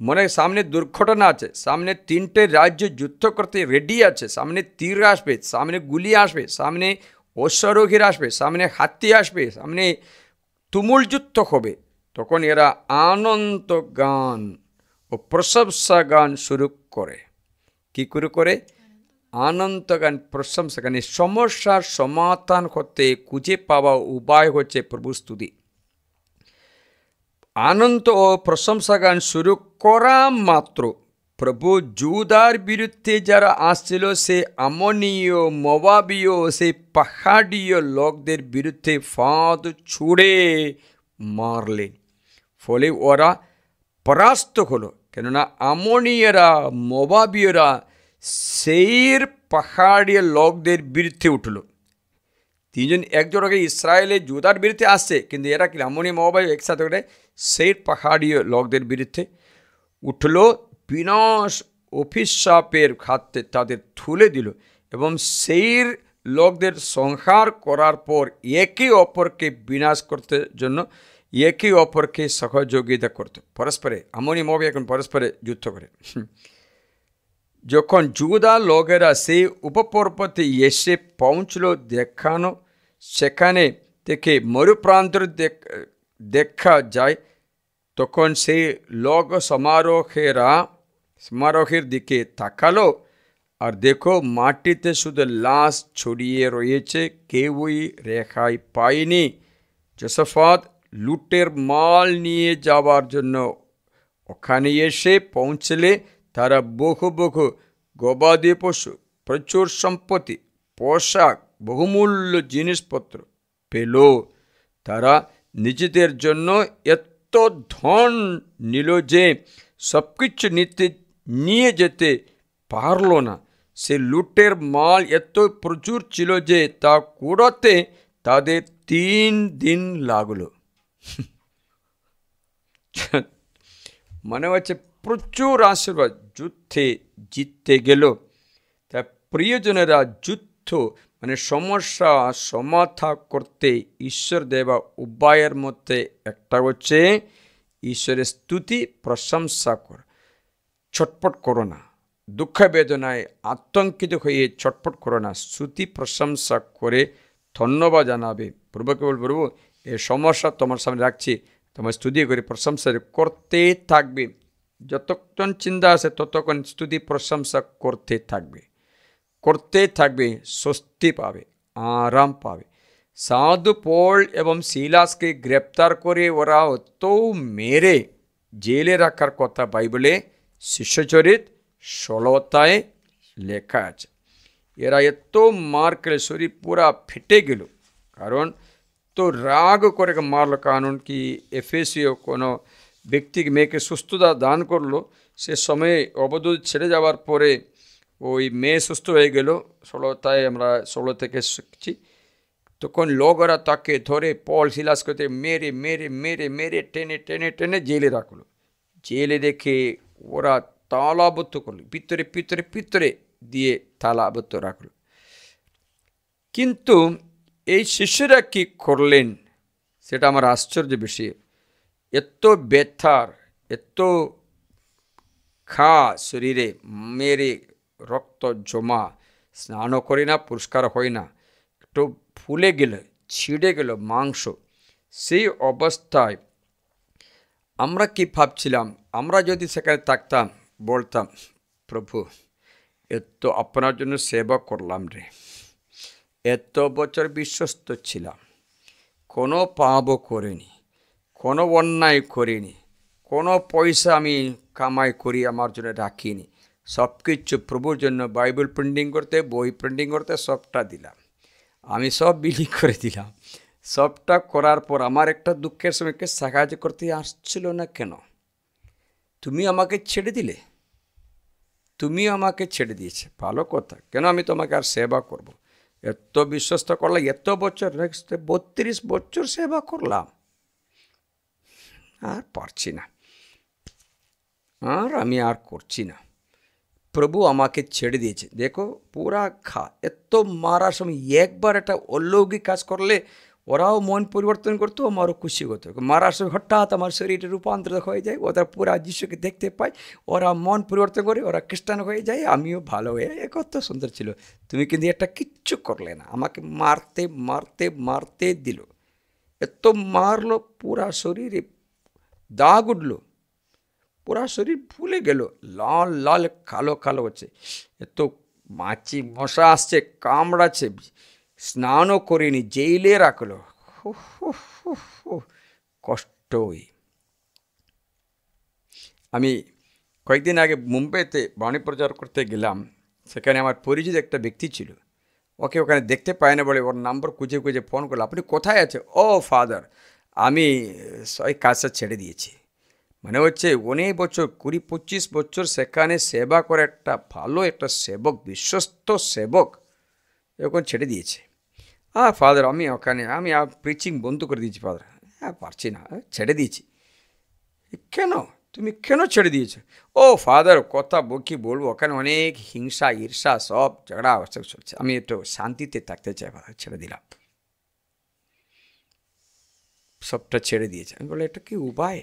মনে সামনে দুর্ঘটনা আছে, সামনে 3টে রাজ্য যুদ্ধ করতে রেডি আছে, সামনে তীর আসবে, সামনে গুলি আসবে, সামনে অশ্বারোহীরা আসবে, সামনে হাতি আসবে, সামনে তুমুল যুদ্ধ হবে। তখন এরা আনন্দ গান ও প্রশংসা গান শুরু করে। কি করে? আনন্দ গান, প্রশংসা গান। এই সমস্যার সমাধান করতে খুঁজে পাওয়া উপায় হচ্ছে প্রভু স্তুতি। আনন্দ ও প্রশংসা গান শুরু করা মাত্র প্রভু জুদার বিরুদ্ধে যারা আসছিল, সে আমনীয়, মোয়াবীয়, সেই পাহাড়ীয় লোকদের বিরুদ্ধে ফাঁদ ছুঁড়ে মারলেন। ফলে ওরা পরাস্ত হলো, কেননা আমনীয়রা, মোয়াবীয়রা সেইর পাহাড়ীয় লোকদের বিরুদ্ধে উঠল। তিনজন একজন আগে ইসরায়েলে জুদার বিরুদ্ধে আসছে, কিন্তু এরা কি আমনী, মোয়াবী একসাথে করে সেইর পাহাড়ীয় লোকদের বিরুদ্ধে উঠল। বিনাশ অভিশাপের হাতে তাদের তুলে দিল এবং সেইর লোকদের সংহার করার পর একে অপরকে বিনাশ করতে জন্য একে অপরকে সহযোগিতা করত পরস্পরে। আমনী, মোয়াবী এখন পরস্পরে যুদ্ধ করে। যখন জুদা লোকেরা সেই উপপর্বতে এসে পৌঁছল, দেখানো সেখানে থেকে মরুপ্রান্তর দেখা যায়, তখন সেই লোক সমারোহের দিকে তাকালো, আর দেখো মাটিতে শুধু লাশ ছড়িয়ে রয়েছে, কেউই রেহাই পায়নি। যোশাফাত লুটের মাল নিয়ে যাওয়ার জন্য ওখানে এসে পৌঁছলে তারা বহু বহু গবাদি পশু, প্রচুর সম্পত্তি, পোশাক, বহুমূল্য জিনিসপত্র পেল। তারা নিজেদের জন্য এত ধন নিল যে সব কিছু নিয়ে যেতে পারল না। সে লুটের মাল এত প্রচুর ছিল যে তা কুড়াতে তাদের 3 দিন লাগলো। মনে হচ্ছে প্রচুর আশীর্বাদ, যুদ্ধে জিততে গেল। তা প্রিয়জনেরা, যুদ্ধ মানে সমস্যা সমাধান করতে ঈশ্বর দেওয়া উপায়ের মধ্যে একটা হচ্ছে ঈশ্বরের স্তুতি প্রশংসা কর। ছটপট করো না, দুঃখ বেদনায় আতঙ্কিত হয়ে ছটপট করো না, স্তুতি প্রশংসা করে ধন্যবাদ জানাবে। প্রভুকে বল, প্রভু এই সমস্যা তোমার সামনে রাখছি, তোমার স্তুতি করে প্রশংসা করতে থাকবে। যতক্ষণ চিন্তা আসে ততক্ষণ স্তুতি প্রশংসা করতে থাকবে, স্বস্তি পাবে, আরাম পাবে। সাধু পৌল এবং সিলাসকে গ্রেপ্তার করে ওরা অত মেরে জেলে রাখার কথা বাইবেলে শিষ্যচরিত 16 লেখা আছে। এরা এত মার খেলে শরীর পুরা ফেটে গেল, কারণ তো রাগ করে মারল। কারণ কি, এফেসীয় কোনো ব্যক্তিকে মেয়েকে সুস্থতা দান করলো, সে সময়ে অবদূত ছেড়ে যাওয়ার পরে ওই মেয়ে সুস্থ হয়ে গেল। 16 আমরা 16 থেকে শিখছি। তখন লোকেরা তাকে ধরে পল সিলাস করতে মেরে মেরে মেরে মেরে টেনে টেনে টেনে জেলে রাখলো। জেলে রেখে ওরা তালাবদ্ধ করলো, ভিতরে ভিতরে ভিতরে দিয়ে তালাবদ্ধ রাখলো। কিন্তু এই শিষ্যরা কি করলেন সেটা আমার আশ্চর্য বিষয়। এত ব্যথার, এত শরীরে মেরে রক্ত জমা, স্নানও করে না, পরিষ্কার হয় না, একটু ফুলে গেল, ছিঁড়ে গেল মাংস। সেই অবস্থায় আমরা কি ভাবছিলাম? আমরা যদি সেখানে থাকতাম, বলতাম, প্রভু এত আপনার জন্য সেবা করলাম রে, এত বছর বিশ্বস্ত ছিলাম, কোনো পাপও করিনি, কোনো অন্যায় করিনি, কোনো পয়সা আমি কামাই করি আমার জন্য রাখিনি, সব কিছু প্রভুর জন্য বাইবেল প্রিন্টিং করতে, বই প্রিন্টিং করতে সবটা দিলাম, আমি সব বিলি করে দিলাম। সবটা করার পর আমার একটা দুঃখের সময়কে সাহায্য করতে আসছিল না কেন? তুমি আমাকে ছেড়ে দিলে, তুমি আমাকে ছেড়ে দিয়েছে, ভালো কথা, কেন আমি তোমাকে আর সেবা করব? এত বিশ্বস্ত করলাম, এত বছর, 32 বছর সেবা করলাম, আর পারছি না, আর আমি আর করছি না, প্রভু আমাকে ছেড়ে দিয়েছে। দেখো পুরা এত মারার সময় একবার একটা অলৌকিক কাজ করলে ওরাও মন পরিবর্তন করতো, আমারও খুশি হতো। মারার সময় হঠাৎ আমার শরীরে রূপান্তরিত হয়ে যায়, ওরা পুরা যিশুকে দেখতে পায়, ওরা মন পরিবর্তন করে, ওরা খ্রিস্টান হয়ে যায়, আমিও ভালো হয়ে, কত সুন্দর ছিল। তুমি কিন্তু একটা কিচ্ছু করলে না, আমাকে মারতে মারতে মারতে দিল, এত মারলো, পুরা শরীরে দাগ উঠলো, পুরা শরীর ফুলে গেল, লাল লাল কালো কালো হচ্ছে, এত মাছি মশা আসছে, কামড়াচ্ছে, স্নানও করিনি, জেইলে রাখলো। কষ্টই। আমি কয়েকদিন আগে মুম্বাইতে বাণী প্রচার করতে গেলাম। সেখানে আমার পরিচিত একটা ব্যক্তি ছিল। ওকে ওখানে দেখতে পায় না বলে ওর নাম্বার খুঁজে খুঁজে ফোন করলো, আপনি কোথায় আছে? ও ফাদার, আমি ওই কাজটা ছেড়ে দিয়েছি। মানে হচ্ছে অনেক বছর, 20-25 বছর সেখানে সেবা করে একটা ভালো একটা সেবক, বিশ্বস্ত সেবক, এখন ছেড়ে দিয়েছে। ফাদার আমি ওখানে প্রিচিং বন্ধ করে দিয়েছি ফাদার। পারছি না, ছেড়ে দিয়েছি। কেন? তুমি কেন ছেড়ে দিয়েছো? ও ফাদার, কথা কি বলবো, ওখানে অনেক হিংসা ঈর্ষা সব ঝগড়া সব চলছে, আমি একটু শান্তিতে থাকতে চাই ফাদার, ছেড়ে দিলাম। সবটা ছেড়ে দিয়েছে। আমি বলে, এটা কি উপায়?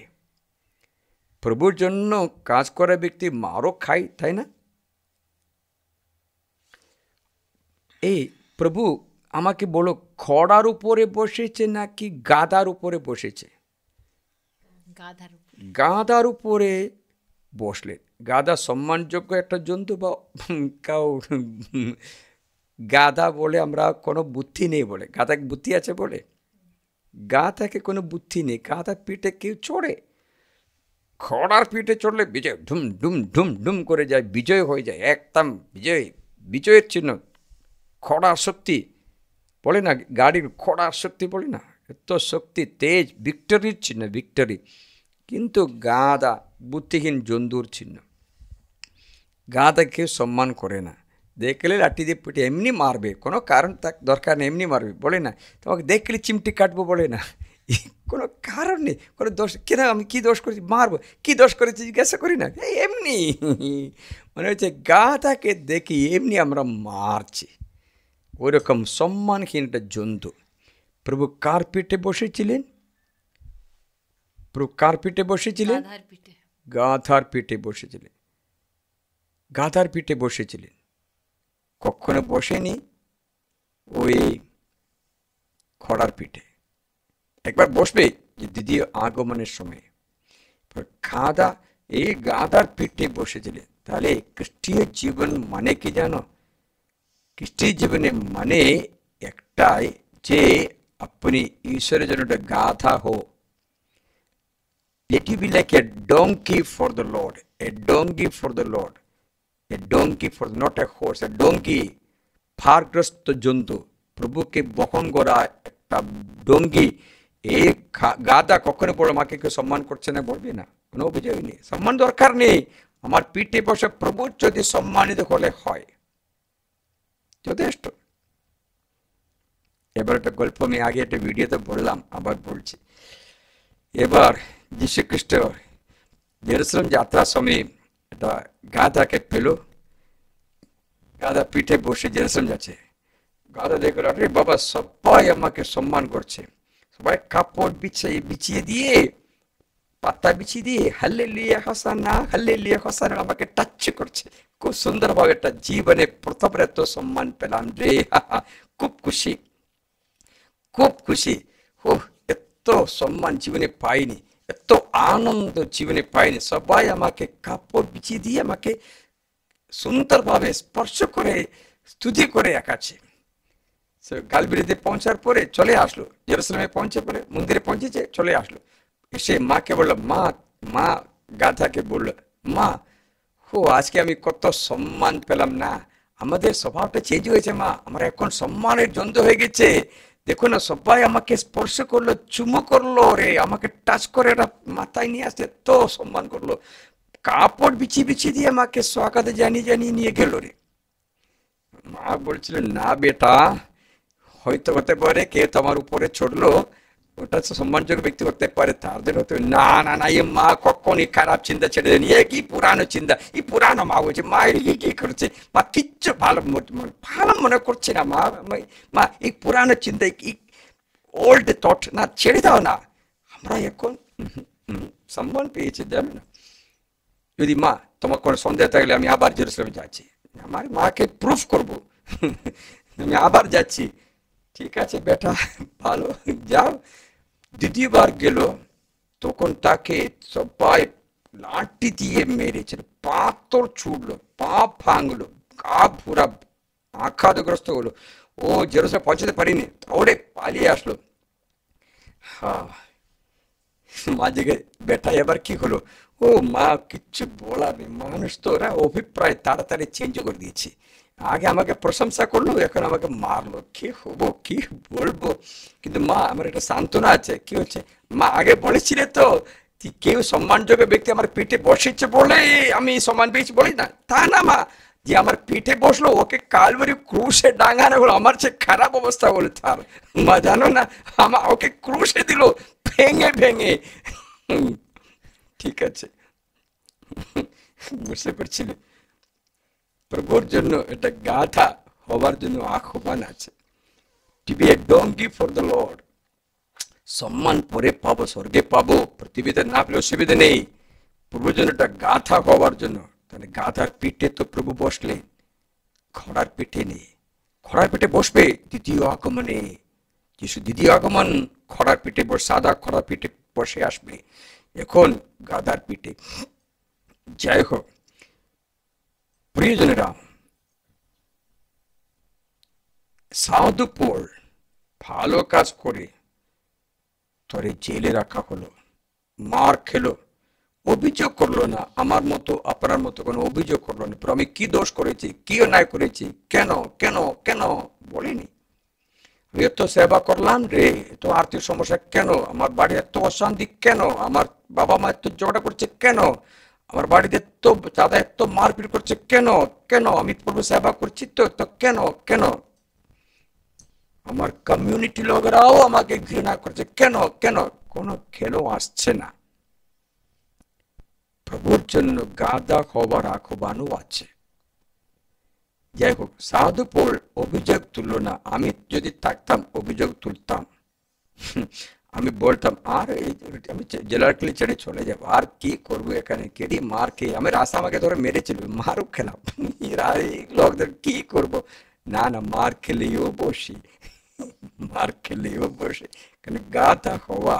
প্রভুর জন্য কাজ করা ব্যক্তি মারও খায়, তাই না? এই প্রভু আমাকে বলো, খড়ার উপরে বসেছে নাকি গাদার উপরে বসেছে? গাদার উপরে বসলেন। গাদা সম্মানযোগ্য একটা জন্তু, বা কাউ গাধা বলে আমরা কোনো বুদ্ধি নেই বলে, গাধাকে বুদ্ধি আছে বলে? গাধাকে কোনো বুদ্ধি নেই, গাধার পিঠে কেউ চড়ে? খড়ার পিঠে চড়লে বিজয়, ঢুম ঢুম ঢুম ঢুম করে যায়, বিজয় হয়ে যায়, একদম বিজয়, বিজয়ের চিহ্ন। খড়ার শক্তি বলে না, গাড়ির খড়ার শক্তি বলে না, এত শক্তি, তেজ, ভিক্টরির চিহ্ন, ভিক্টরি। কিন্তু গাধা বুদ্ধিহীন জন্তুর চিহ্ন। গাধাকে সম্মান করে না, দেখলে লাঠি দিয়ে পিঠে এমনি মারবে, কোনো কারণ তার দরকার নেই, এমনি মারবে, বলে না তোমাকে দেখলে চিমটি কাটবো, বলে না, কোনো কারণ নেই, কোনো দোষ, কেন আমি কী দোষ করেছি মারবো, কী দোষ করেছি জিজ্ঞাসা করি না, এমনি। মনে হচ্ছে গাধাকে দেখি এমনি আমরা মারছি, ওইরকম সম্মানহীন একটা জন্তু। প্রভু কার পিঠে বসেছিলেন? প্রভু কার পিঠে বসেছিলেন? গাধার পিঠে বসেছিলেন। গাধার পিঠে বসেছিলেন, কখনো বসেনি ওই খড়ার পিঠে। একবার বসবে দ্বিতীয় আগমনের সময়। গাধা, এই গাধার পিঠে বসেছিলেন। তাহলে খ্রিস্টীয় জীবন মানে কি জানো? খ্রিস্টীয় জীবনে মানে একটাই, যে আপনি ঈশ্বরের জন্য একটা গাধা হো। Let you be like a donkey for the Lord, a donkey for the Lord, a donkey for, not a horse, a donkey, ভারগ্রস্ত জন্তু, প্রভুকে বহন করা একটা ডঙ্গি। এই গাধা কখনো বড় মাকে কেউ সম্মান করছে না বলবে না, কোনো অভিযোগ নেই, সম্মান দরকার নেই। আমার পিঠে বসে প্রভু যদি সম্মানিত হলে হয়, যথেষ্ট। এবার একটা গল্প আমি আগে একটা ভিডিওতে বললাম, আবার বলছি। এবার যীশু খ্রিস্ট জেরুসালেম যাত্রার সময় একটা গাধাকে পেল। গাধা পিঠে বসে জেরুসালেম যাচ্ছে। গাধা দেখলো, আরে বাবা, সবাই আমাকে সম্মান করছে, সবাই কাপড় বিছিয়ে দিয়ে, পাতা বিছিয়ে দিয়ে হাল্লেলুয়া হোসানা, হাল্লেলুয়া হোসানা আমাকে টাচ করছে। খুব সুন্দরভাবে একটা জীবনে প্রথম এত সম্মান পেলাম রে, খুব খুশি, খুব খুশি। ও, এত সম্মান জীবনে পাইনি, এত আনন্দ জীবনে পাইনি। সবাই আমাকে কাপড় বিছিয়ে দিয়ে আমাকে সুন্দরভাবে স্পর্শ করে স্তুতি করে একাছে। গালবিরিতে পৌঁছার পরে চলে আসলো, জেরুসালেমে পৌঁছে পরে মন্দিরে পৌঁছেছে, চলে আসলো। এসে মাকে বললো, মা গাধাকে বললো, মা আজকে আমি কত সম্মান পেলাম না, আমাদের স্বভাবটা চেঞ্জ হয়েছে মা, আমরা এখন সম্মানের জন্তু হয়ে গেছে। দেখো না, সবাই আমাকে স্পর্শ করলো, চুমো করলো রে, আমাকে টাচ করে এটা মাথায় নিয়ে আসতে তো সম্মান করলো, কাপড় বিছিয়ে দিয়ে আমাকে স্বাগতে জানিয়ে নিয়ে গেল রে। মা বলছিলেন, না বেটা, হয়তো হতে পারে কেউ তোমার উপরে চড়লো, ওটা সম্মানযোগ্য ব্যক্তি করতে পারে, তাদের হতে না না না, এই মা কখনই খারাপ চিন্তা ছেড়ে দেয়নি, কি পুরানো চিন্তা, এই পুরানো মা বলছে, মা কি করছে, মা কিচ্ছু ভালো মনে করছে না, মা এই পুরানো চিন্তা, এই ওল্ড থট না, ছেড়ে দাও না, আমরা এখন সম্মান পেয়েছি, জানো না। যদি মা তোমার কোনো সন্দেহ থাকলে আমি আবার জেরুসালেমে যাচ্ছি, আমার মাকে প্রুফ করবো, আমি আবার যাচ্ছি। ঠিক আছে বেটা, ভালো, যাও। দ্বিতীয়বার গেল, তখন তাকে সবাই লাঠি দিয়ে মেরেছিল, পাথর ছুটলো, পা ভাঙলো, গা পুরা আঘাতগ্রস্ত হলো। ও জেরুজালেম পৌঁছতে পারিনি, দৌড়ে পালিয়ে আসলো। হ্যাঁ, মা জিজ্ঞে বেটা এবার কি হলো? ও মা কিচ্ছু বলার নেই, মানুষ তো ওরা অভিপ্রায় তাড়াতাড়ি চেঞ্জ করে দিয়েছে। আগে আমাকে প্রশংসা করলো, এখন আমাকে মারলো, কি হবো কি বলবো। কিন্তু মা আমার একটা সান্ত্বনা আছে। কি হচ্ছে? মা আগে বলেছিলে তো কেউ সম্মানযোগ্য ব্যক্তি আমার পিঠে বসেছে বলে আমি সম্মান পেয়েছি, বলি না তা না মা, যে আমার পিঠে বসলো ওকে কালভারি ক্রুশে ডাঙানো হলো, আমার যে খারাপ অবস্থা হলো তার। মা জানো না, আমার ওকে ক্রুশে দিল ভেঙে ভেঙে। ঠিক আছে, বুঝতে পারছিলে? প্রভুর জন্য এটা গাধা হবার জন্য আহ্বান আছে। To be a donkey for the lord. সম্মান পরে পাবো, স্বর্গে পাবো, পৃথিবীতে না পেলে অসুবিধা নেই। প্রভুর জন্য এটা গাধা হবার জন্য। তাহলে গাধার পিঠে তো প্রভু বসলে, ঘোড়ার পিঠে নেই। ঘোড়ার পিঠে বসবে দ্বিতীয় আগমনে। যিশু দ্বিতীয় আগমন ঘোড়ার পিঠে বসে, সাদা ঘোড়ার পিঠে বসে আসবে, এখন গাধার পিঠে। যাই হোক প্রিয়জনেরা, সাধু পল ভালো কাজ করে ধরে জেলে রাখা হলো, মার খেলো, অভিযোগ করলো না। আমার মতো আপনার মতো কোনো অভিযোগ করলো না, আমি কি দোষ করেছি, কি অন্যায় করেছি, কেন কেন কেন বলিনি। আমি এত সেবা করলাম রে, এত আর্থিক সমস্যা কেন, আমার বাড়ি এত অশান্তি কেন, আমার বাবা মা এত ঝগড়া করছে কেন, আমার বাড়িতে এত দাদা এত মারপিট করছে কেন কেন, আমি প্রভু সেবা করছি তো তো কেন কেন, আমার কমিউনিটি লোকেরাও আমাকে ঘৃণা করছে কেন কেন, কোনো খেলো আসছে না। প্রভুর জন্য গাধা হবার আহ্বানও আছে। যাই হোক, সাধু পল অভিযোগ তুললো না। আমি যদি থাকতাম অভিযোগ তুলতাম, আমি বলতাম আর আমি জেলার কিলি ছেড়ে চলে যাবো, আর কি করবো এখানে, কেডি মার খেয়ে আমি রাস্তা আমাকে ধরে মেরেছিল, মারও খেলাম, লোকদের কি করবো। না না, মার খেলেও বসি, মার খেলেও বসে, কারণ গাধা হওয়া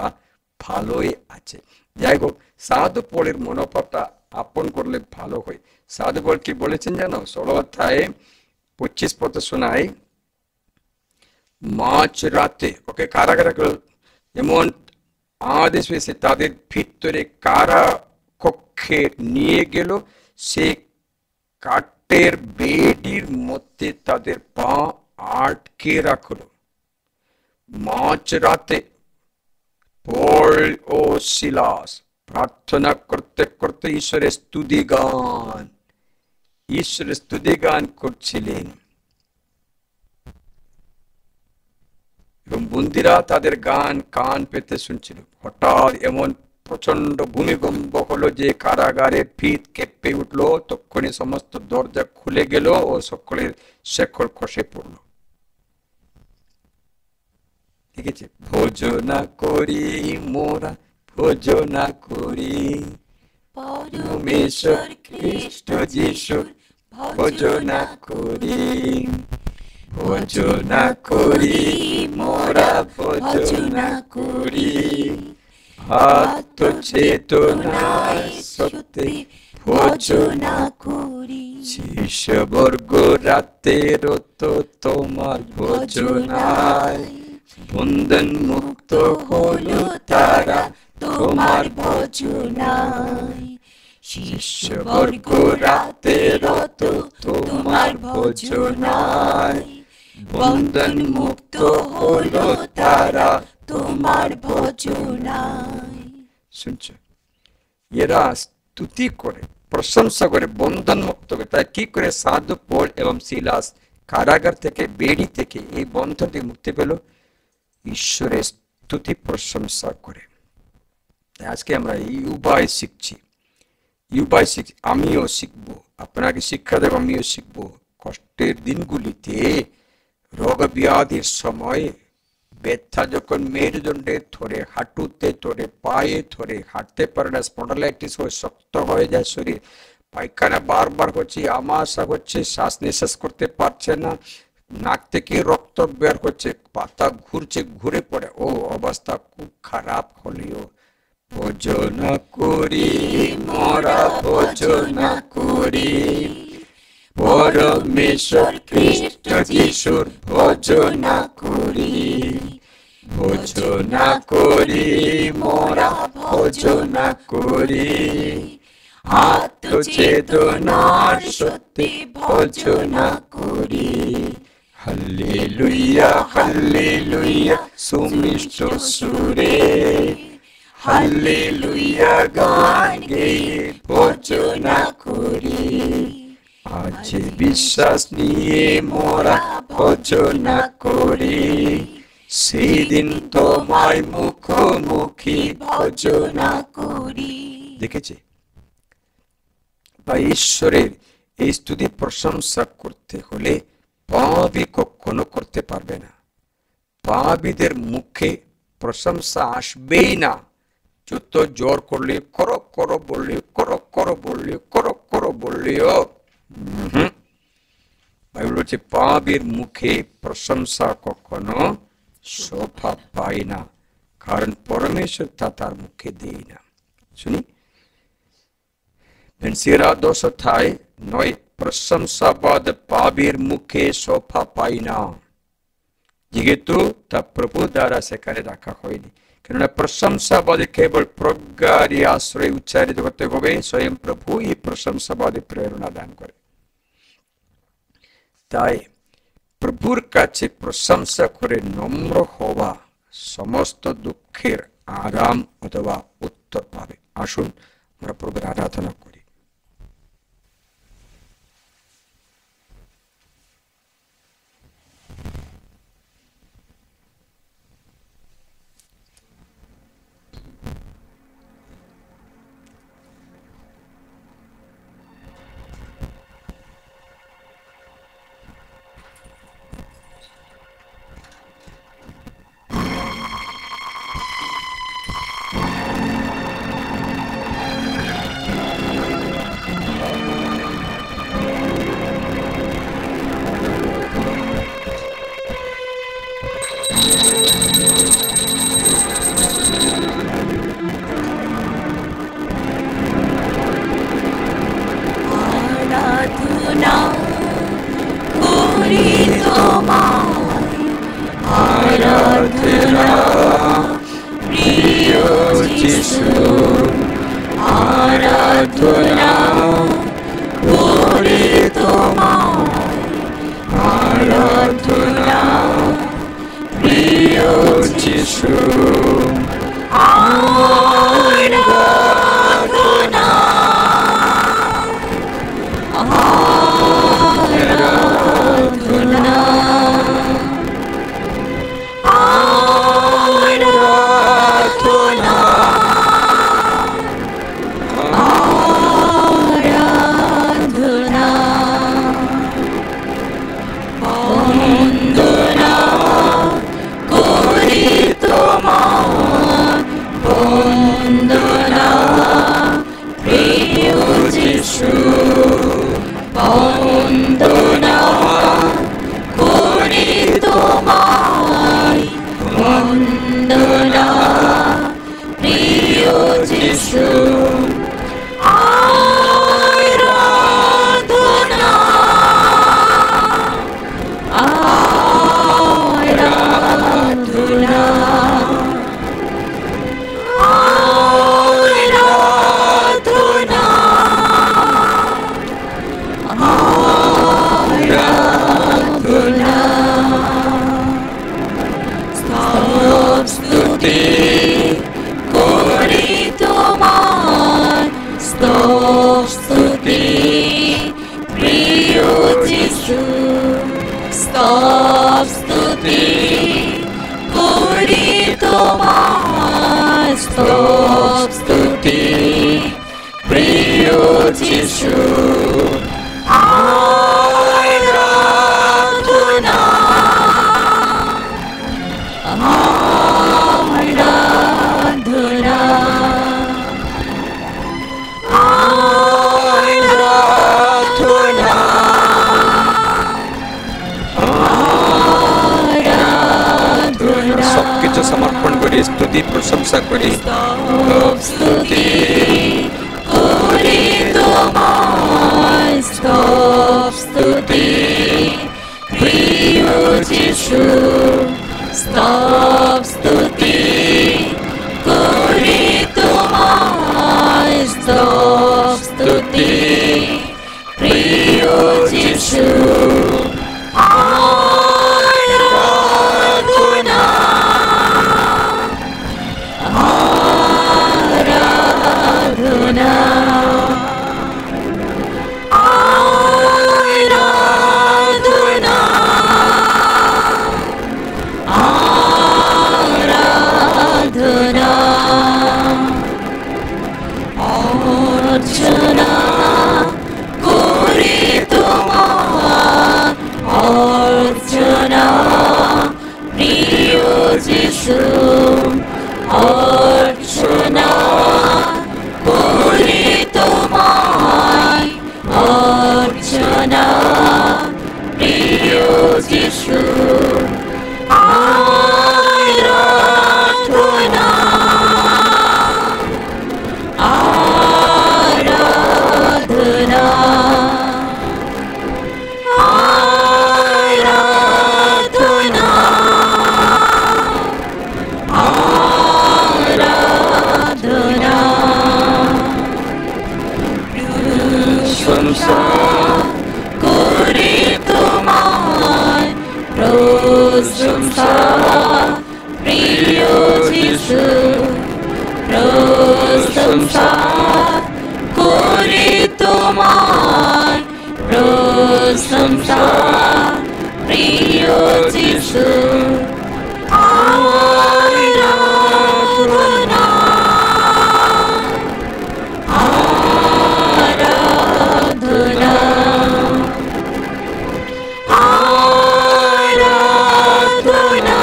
ভালোই আছে। যাই হোক, সাধু পলের মনোভাবটা আপন করলে ভালো হয়। সাধু পল কি বলেছেন জানো? 16 অধ্যায়ে 25 পদ শোনায়, মাঝ রাতে ওকে কারাগারে যেমন আদেশ হয়েছে তাদের ভিতরে কারা কক্ষে নিয়ে গেল, সে কাঠের বেডির মধ্যে তাদের পা আটকে রাখলো। মাঝ রাতে পল ও সিলাস প্রার্থনা করতে করতে ঈশ্বরের স্তুতি গান করছিলেন, এবং বন্দীরা তাদের গান কান পেতে শুনছিল। হঠাৎ এমন প্রচন্ড ভূমিকম্প হলো যে কারাগারের ভিত কেঁপে উঠলো। তক্ষুনি সমস্ত দরজা খুলে গেল ও সকলের শেকল খসে পড়লো। ঠিক আছে, ভোজনা করি মোরা, ভোজনা করি পরমেশ্বর খ্রিস্ট যিশুর, ভোজনা করি, ভোজনা করি মোরা, ভোজনা করি আত্মচেতনায় সত্যি, ভোজনা করি শিষ্যবর্গ রাতের তো তোমার ভোজনায়, বন্ধন মুক্ত হলো তারা তোমার ভোজনায়, শিষ্যবর্গ রাতের তো তোমার ভোজনায়, বন্ধন মুক্ত হলো তারা তোমার ভোজনায়। শুনছো, এরা স্তুতি করে, প্রশংসা করে, বন্ধন মুক্ত করে। তাই কি করে সাধু পল এবং সিলাস কারাগার থেকে, বেড়ি থেকে, এই বন্ধন থেকে মুক্তি পেল? ঈশ্বরের স্তুতি প্রশংসা করে। আজকে আমরা এই উপায় শিখছি, আমিও শিখবো, আপনাকে শিক্ষা দেব, আমিও শিখবো। কষ্টের দিনগুলিতে, রোগ ব্যাধির সময়ে, ব্যথা যখন মেরুদণ্ডে ধরে, হাঁটুতে ধরে, পায়ে ধরে, হাঁটতে পারে না, স্পন্ডালাইটিস হয়ে শক্ত হয়ে যায় শরীর, পায়খানা বারবার হচ্ছে, আমাশা হচ্ছে, শ্বাস নিঃশ্বাস করতে পারছে না, নাক থেকে রক্ত বের হচ্ছে, পাতা ঘুরছে, ঘুরে পড়ে, ও অবস্থা খুব খারাপ হলেও ভোজনা করি মোরা, ভোজনা করি পরমেশ্বর খ্রিস্ট যিশুর ভজনা করি, ভজনা করি, মোরা ভজনা করি, আত্মচেতনার সত্যি ভজনা করি। হাল্লেলুয়া হাল্লেলুয়া সুমিষ্ট সুরে, হাল্লেলুয়া গান গেয়ে ভজনা করি। আজ বিশ্বাস নিয়ে মোরা ভজনা করি, সেদিন তোমায় মুখোমুখি ভজনা করি। দেখেছে বা ঈশ্বরের এই স্তুতি প্রশংসা করতে হলে পাপী কখনো করতে পারবে না। পাপীদের মুখে প্রশংসা আসবেই না। যত জোর করলে করো করো বললে, করো করো বললে, করো করো বললেও বাইবেল বলছে পাপীর মুখে প্রশংসা কখনো শোভা পায় না, কারণ পরমেশ্বর তা তার মুখে দেয় না। শুনি বেনসিরা 2:9, প্রশংসাবাদ পাপীর মুখে শোভা পায় না, যেহেতু তা প্রভু দ্বারা সেখানে রাখা হয়নি। কেননা প্রশংসাবাদে কেবল প্রজ্ঞারই আশ্রয় উচ্চারিত করতে হবে, স্বয়ং প্রভু এই প্রশংসাবাদে প্রেরণা দান করে। তাই প্রভুর কাছে প্রশংসা করে নম্র হওয়া সমস্ত দুঃখের আরাম অথবা উত্তর পাবে। আসুন আমরা প্রভুর আরাধনা করি। সবকিছু সমর্পণ করি, স্তুতি প্রশংসা করি। স্তুতি করি তোমায়, স্তব স্তব স্তুতি প্রিয় যিশু আরাধনা আরাধনা আরাধনা আরাধনা অর্চনা করি তোমার অর্চনা প্রিয় যিশু অর্চনা করি তোমার অর্চনা প্রিয় যিশু আরাধনা আরাধনা আরাধনা আরাধনা প্রশংসা করি তোমার প্রশংসা প্রিয় যিশু প্রশংসা করি তোমার প্রশংসা প্রিয় যিশু আরাধনা আরাধনা আরাধনা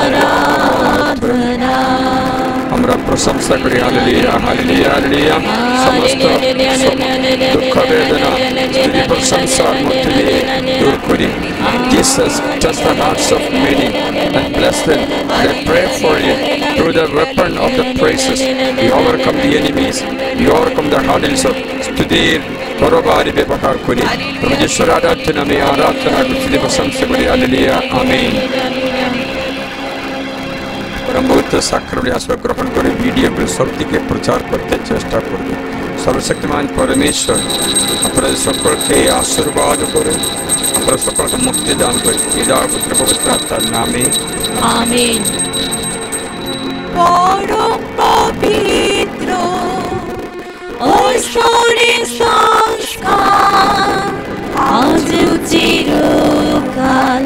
আরাধনা আমরা প্রশংসা করি হালেলুয়া হালেলুয়া হালেলুয়া সমস্ত দুঃখ বেদনা স্থিতি প্রশংসার মধ্যে দিয়ে দূর করি Jesus touch the hearts of many and bless them. They pray for you through the weapon of the praises. We overcome the enemies. We overcome the hurdles of স্তুতির তরবারি ব্যবহার করি তুমি ঈশ্বর আরাধনা আমি আরাধনা করছি প্রশংসা করি হালেলুয়া আমেন ব্রহ্মপুত্র সাক্ষরী আসবে গ্রহণ করে মিডিয়াগুলো সবদিকে প্রচার করতে চেষ্টা করবে সর্বশক্তিমান পরমেশ্বর আপনাদের সকলকে আশীর্বাদ করে আপনারা সকলকে মুক্তি দান করে পিতা পুত্র পবিত্র আত্মার নামে আমেন পরম পবিত্র ঐশ্বরিক সংস্কার আজ চিরকাল